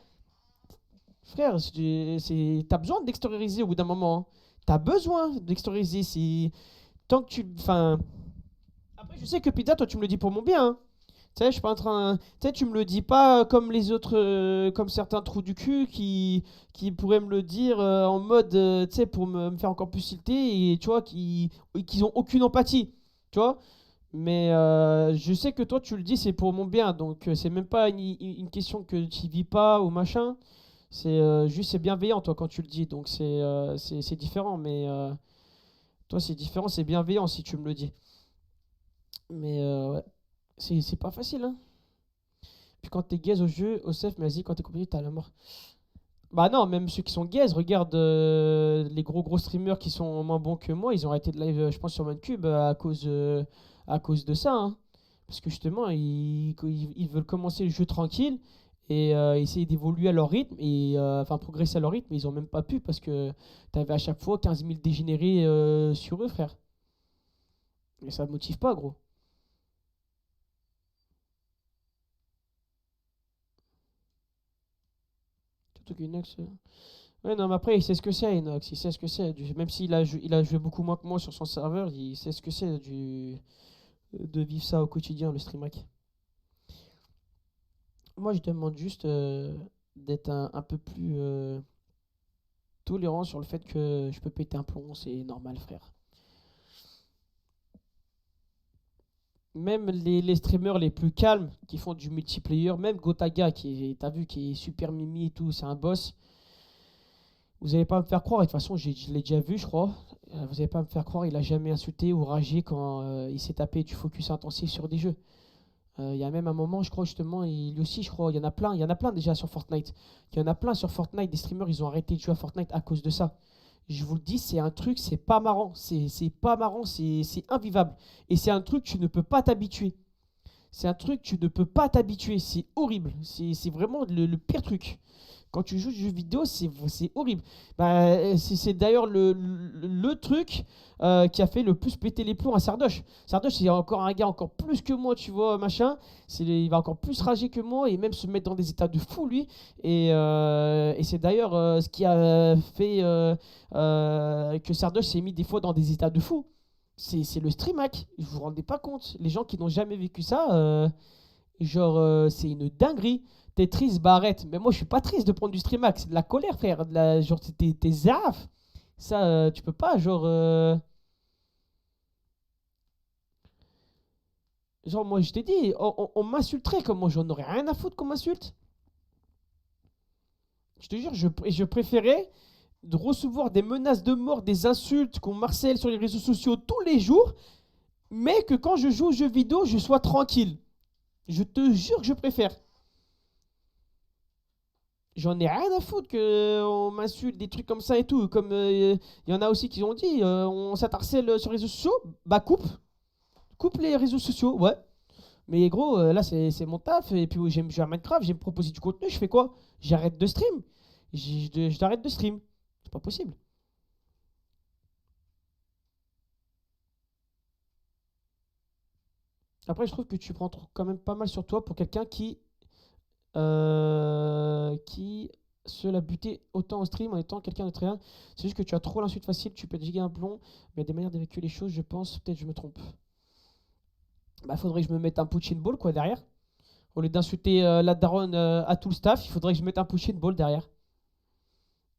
Frère, t'as besoin d'extérioriser au bout d'un moment, hein. T'as besoin d'extérioriser. Tant que tu. Enfin. Après, je sais que Pita, toi, tu me le dis pour mon bien, hein. Tu sais, je suis pas en train. Tu sais, tu me le dis pas comme les autres, comme certains trous du cul qui pourraient me le dire en mode, tu sais, pour me faire encore plus tilter et tu vois, qui ont aucune empathie. Tu vois? Mais je sais que toi, tu le dis, c'est pour mon bien. Donc, c'est même pas une question que tu vis pas ou machin. C'est juste, c'est bienveillant, toi, quand tu le dis. Donc, c'est différent. Mais toi, c'est différent, c'est bienveillant si tu me le dis. Mais ouais, c'est pas facile, hein. Puis quand t'es gaze au jeu, au self, mais vas-y, quand t'es compétitif, t'as la mort. Bah non, même ceux qui sont gaze, regarde les gros streamers qui sont moins bons que moi, ils ont arrêté de live, je pense, sur Mancube à cause de ça, hein. Parce que justement, ils veulent commencer le jeu tranquille et essayer d'évoluer à leur rythme, et enfin progresser à leur rythme, mais ils ont même pas pu parce que t'avais à chaque fois 15 000 dégénérés sur eux, frère. Et ça motive pas, gros. Surtout qu'Inox. Ouais, non, mais après, il sait ce que c'est, Inox. Il sait ce que c'est. Même s'il il a joué beaucoup moins que moi sur son serveur, il sait ce que c'est de vivre ça au quotidien, le stream hack. Moi, je demande juste d'être un peu plus tolérant sur le fait que je peux péter un plomb. C'est normal, frère. Même les streamers les plus calmes qui font du multiplayer, même Gotaga, t'as vu, qui est super mimi et tout, c'est un boss. Vous n'allez pas me faire croire, et de toute façon, je l'ai déjà vu, je crois. Vous n'allez pas me faire croire, il a jamais insulté ou ragé quand il s'est tapé du focus intensif sur des jeux. Il y a même un moment, je crois justement, lui aussi, je crois, il y en a plein déjà sur Fortnite. Il y en a plein sur Fortnite, des streamers, ils ont arrêté de jouer à Fortnite à cause de ça. Je vous le dis, c'est un truc, c'est pas marrant. C'est pas marrant, c'est invivable. Et c'est un truc, tu ne peux pas t'habituer. C'est un truc, tu ne peux pas t'habituer. C'est horrible. C'est vraiment le pire truc. Quand tu joues aux jeux vidéo, c'est horrible. Bah, c'est d'ailleurs le truc qui a fait le plus péter les plombs à Sardoche. Sardoche, c'est encore un gars encore plus que moi, tu vois, machin. Il va encore plus rager que moi et même se mettre dans des états de fou, lui. Et c'est d'ailleurs ce qui a fait que Sardoche s'est mis des fois dans des états de fou. C'est le stream hack. Vous vous rendez pas compte. Les gens qui n'ont jamais vécu ça, genre, c'est une dinguerie. T'es triste, bah arrête. Mais moi, je suis pas triste de prendre du stream hack. C'est de la colère, frère. Genre, t'es zaf. Ça, tu peux pas, genre. Genre, moi, je t'ai dit, on m'insulterait comme moi, j'en aurais rien à foutre qu'on m'insulte. Je te jure, je préférais de recevoir des menaces de mort, des insultes, qu'on marcelle sur les réseaux sociaux tous les jours, mais que quand je joue aux jeux vidéo, je sois tranquille. Je te jure que je préfère. J'en ai rien à foutre qu'on m'insulte, des trucs comme ça et tout. Comme il y en a aussi qui ont dit, on s'attarcelle sur les réseaux sociaux, bah coupe. Coupe les réseaux sociaux, ouais. Mais gros, là c'est mon taf. Et puis oui, j'aime jouer à Minecraft, j'aime proposer du contenu, je fais quoi? J'arrête de stream. Je t'arrête de stream. C'est pas possible. Après, je trouve que tu prends quand même pas mal sur toi pour quelqu'un qui se l'a buté autant en stream en étant quelqu'un de très bien. C'est juste que tu as trop l'insulte facile, tu peux te giga un plomb, mais il y a des manières d'évacuer les choses, je pense. Peut-être je me trompe. Bah, faudrait que je me mette un punching ball quoi derrière. Au lieu d'insulter la daronne à tout le staff, il faudrait que je mette un punching ball derrière.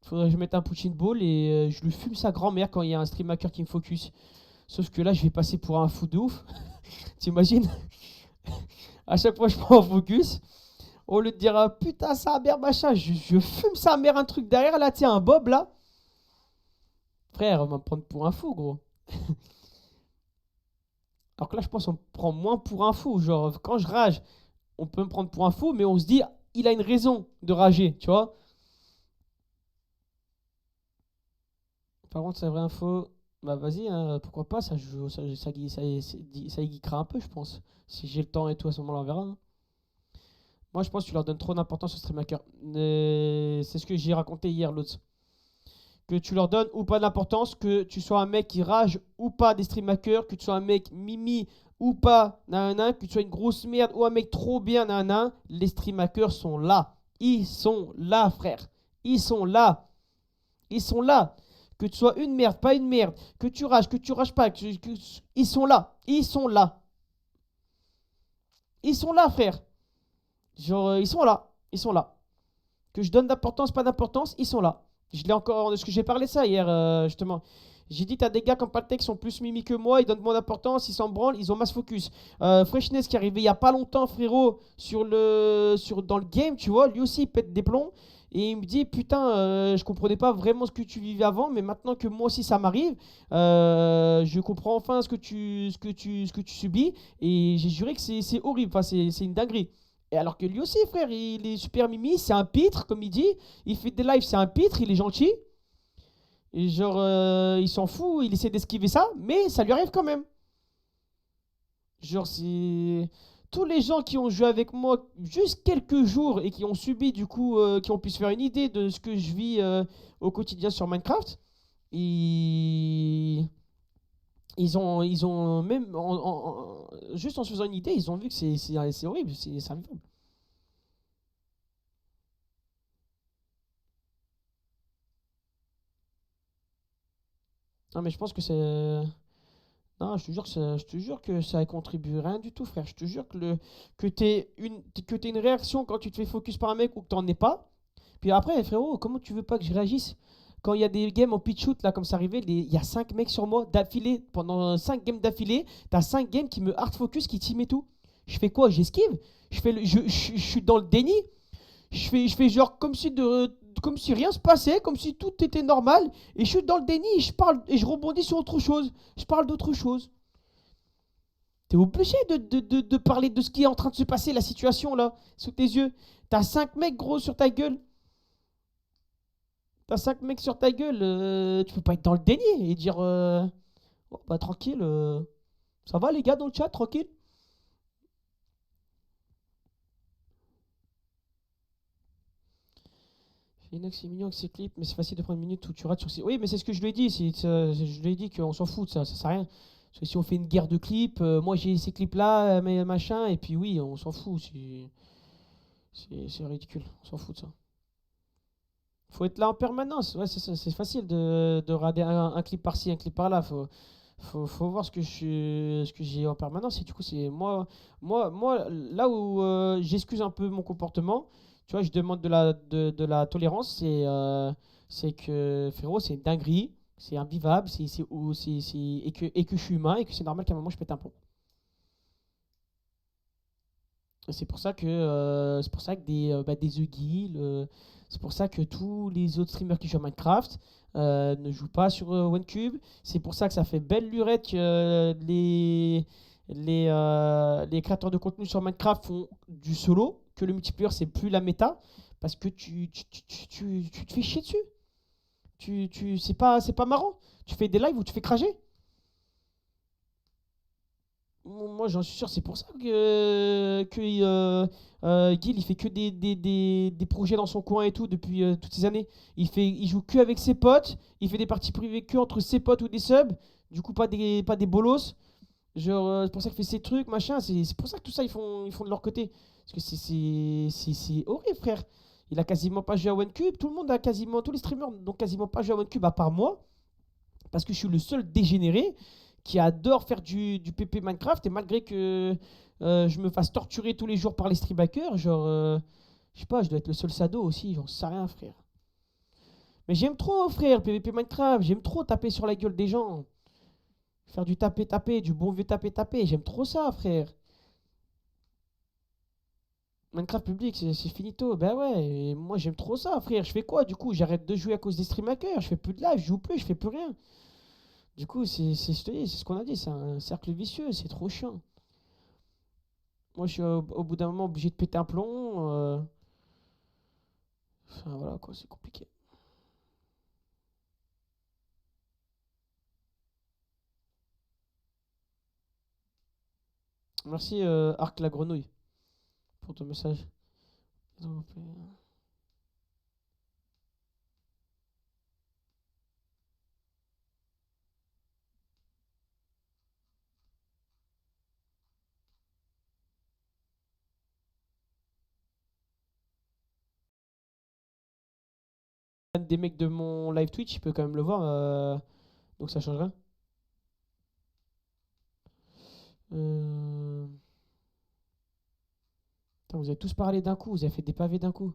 Il faudrait que je mette un punching ball et je lui fume sa grand-mère quand il y a un stream hacker qui me focus. Sauf que là, je vais passer pour un fou de ouf. T'imagines? À chaque fois, je prends un focus. Au lieu de dire putain, sa mère, machin, je fume sa mère un truc derrière. Là, tiens, un bob là. Frère, on va me prendre pour un fou, gros. Alors que là, je pense qu'on me prend moins pour un fou. Genre, quand je rage, on peut me prendre pour un fou, mais on se dit, il a une raison de rager, tu vois. Par contre, c'est vrai info. Bah vas-y, hein, pourquoi pas, ça joue, ça y geekera un peu, je pense. Si j'ai le temps et tout, à ce moment-là, on verra, hein. Moi, je pense que tu leur donnes trop d'importance au stream hacker. C'est ce que j'ai raconté hier, l'autre. que tu leur donnes ou pas d'importance, que tu sois un mec qui rage ou pas des stream hackers, que tu sois un mec mimi ou pas, nanana, que tu sois une grosse merde ou un mec trop bien, nanana, les stream hackers sont là. Ils sont là, frère. Ils sont là. Ils sont là. Que tu sois une merde, pas une merde, que tu rages pas, ils sont là. Ils sont là. Ils sont là, frère. Genre, ils sont là. Ils sont là. Que je donne d'importance, pas d'importance, ils sont là. Je l'ai encore. Parce que j'ai parlé de ça hier, justement. J'ai dit, t'as des gars comme Paltec qui sont plus mimi que moi, ils donnent moins d'importance, ils s'en branlent, ils ont mass focus. Freshness qui est arrivé il y a pas longtemps, frérot, dans le game, tu vois, lui aussi il pète des plombs. Et il me dit, putain, je comprenais pas vraiment ce que tu vivais avant, mais maintenant que moi aussi ça m'arrive, je comprends enfin ce que tu subis. Et j'ai juré que c'est horrible, enfin, c'est une dinguerie. Et alors que lui aussi, frère, il est super mimi, c'est un pitre, comme il dit. Il fait des lives, c'est un pitre, il est gentil. Et genre, il s'en fout, il essaie d'esquiver ça, mais ça lui arrive quand même. Genre, c'est. Tous les gens qui ont joué avec moi juste quelques jours et qui ont subi, du coup, qui ont pu se faire une idée de ce que je vis au quotidien sur Minecraft, ils ont même. Juste en se faisant une idée, ils ont vu que c'est horrible, c'est invivable. Non, mais je pense que c'est. Non, je te jure je te jure que ça contribue rien du tout, frère. Je te jure que t'aies une réaction quand tu te fais focus par un mec ou que t'en aies pas. Puis après, frérot, comment tu veux pas que je réagisse? Quand il y a des games en pitch shoot, là, comme ça arrivait, il y a 5 mecs sur moi d'affilée. Pendant 5 games d'affilée, t'as 5 games qui me hard focus, qui team et tout. Je fais quoi? J'esquive? Je suis dans le déni? Je fais genre comme si rien se passait, comme si tout était normal, et je suis dans le déni, et je parle, et je rebondis sur autre chose. Je parle d'autre chose. T'es obligé de parler de ce qui est en train de se passer, la situation là, sous tes yeux. T'as 5 mecs gros sur ta gueule. T'as 5 mecs sur ta gueule. Tu peux pas être dans le déni et dire oh, bah tranquille. Ça va les gars dans le chat, tranquille. Inox, c'est mignon que ces clips, mais c'est facile de prendre une minute où tu rates sur ces. Oui, mais c'est ce que je lui ai dit. Je lui ai dit qu'on s'en fout de ça, ça sert à rien. Parce que si on fait une guerre de clips, moi j'ai ces clips-là, mais machin, et puis oui, on s'en fout. C'est ridicule, on s'en fout de ça. Faut être là en permanence. Ouais, c'est facile de rader un clip par-ci, un clip par-là. Faut voir ce que j'ai en permanence. Et du coup, c'est moi, là où j'excuse un peu mon comportement, tu vois, je demande de la tolérance. C'est que, frérot, c'est une dinguerie. C'est invivable. Et que je suis humain et que c'est normal qu'à un moment, je pète un plomb. C'est pour ça que des Eugil, c'est pour ça que tous les autres streamers qui jouent à Minecraft ne jouent pas sur OneCube. C'est pour ça que ça fait belle lurette que les créateurs de contenu sur Minecraft font du solo, que le multiplayer c'est plus la méta, parce que tu te fais chier dessus. C'est pas marrant. Tu fais des lives où tu fais cracher. Moi, j'en suis sûr, c'est pour ça que Guil, il fait que des projets dans son coin et tout depuis toutes ces années. Il joue que avec ses potes, il fait des parties privées que entre ses potes ou des subs, du coup, pas des bolos. Genre, c'est pour ça qu'il fait ses trucs, machin. C'est pour ça que tout ça, ils font de leur côté. Parce que c'est horrible, frère. Il a quasiment pas joué à OneCube. Tous les streamers n'ont quasiment pas joué à OneCube à part moi. Parce que je suis le seul dégénéré qui adore faire du PP Minecraft et malgré que je me fasse torturer tous les jours par les stream hackers, genre, je sais pas, je dois être le seul sado aussi, j'en sais rien, frère. Mais j'aime trop, frère, PVP Minecraft, j'aime trop taper sur la gueule des gens. Faire du taper-taper, du bon vieux taper-taper, j'aime trop ça, frère. Minecraft public, c'est finito. Ben ouais, et moi j'aime trop ça, frère. Je fais quoi du coup? J'arrête de jouer à cause des stream hackers, je fais plus de live, je joue plus, je fais plus rien. Du coup, je te dis, c'est ce qu'on a dit, c'est un cercle vicieux, c'est trop chiant. Moi, je suis au bout d'un moment obligé de péter un plomb. Enfin, voilà, quoi, c'est compliqué. Merci, Arc la grenouille, pour ton message. des mecs de mon live Twitch, il peut quand même le voir. Donc ça change rien. Euh, Putain, vous avez tous parlé d'un coup, vous avez fait des pavés d'un coup.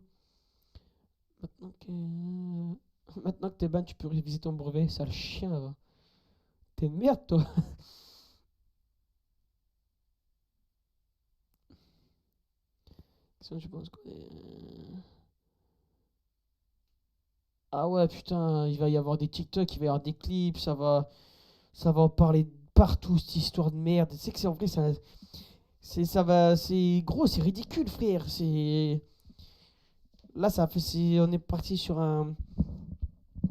Maintenant que, Maintenant que t'es ban, tu peux réviser ton brevet, sale chien, va. T'es une merde, toi. Qu'est-ce que je pense qu'on est... Ah ouais, putain, il va y avoir des TikTok, il va y avoir des clips, ça va en parler partout, cette histoire de merde. Tu sais que c'est en vrai, c'est gros, c'est ridicule, frère. Là, on est parti sur un.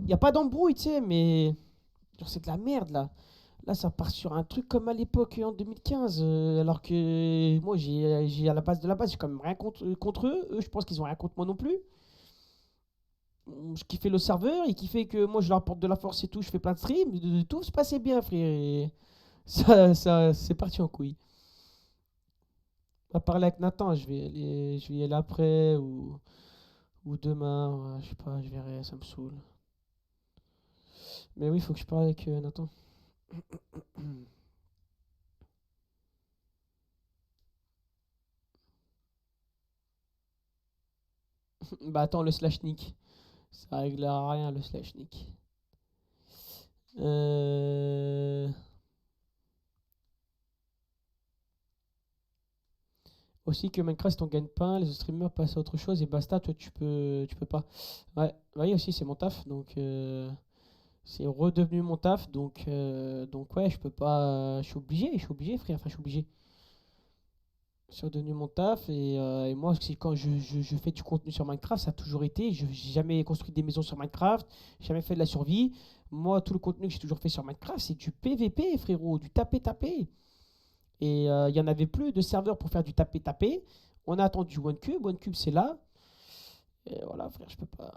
Il y a pas d'embrouille, tu sais, mais genre, c'est de la merde là. Là, ça part sur un truc comme à l'époque en 2015, alors que moi, j'ai à la base de la base, j'ai quand même rien contre eux. Eux, je pense qu'ils ont rien contre moi non plus. Je kiffais le serveur, il kiffait que moi, je leur apporte de la force et tout. Je fais plein de streams, tout se passait bien, frère. Et c'est parti en couille. On va parler avec Nathan, je vais y aller après ou demain, ouais, je sais pas, je verrai, ça me saoule. Mais oui, il faut que je parle avec Nathan. Bah attends, le slashnik. Ça réglera rien, le slashnik. Euh... Aussi que Minecraft, on gagne pas, les autres streamers passent à autre chose et basta, toi tu peux pas. Ouais, oui aussi c'est mon taf, donc c'est redevenu mon taf, donc ouais, je peux pas, je suis obligé frère, enfin je suis obligé. C'est redevenu mon taf et moi quand je fais du contenu sur Minecraft, ça a toujours été, j'ai jamais construit des maisons sur Minecraft, j'ai jamais fait de la survie. Moi tout le contenu que j'ai toujours fait sur Minecraft c'est du PVP frérot, du taper. Et il y en avait plus de serveurs pour faire du taper. On a attendu OneCube, OneCube c'est là. Et voilà frère, je peux pas.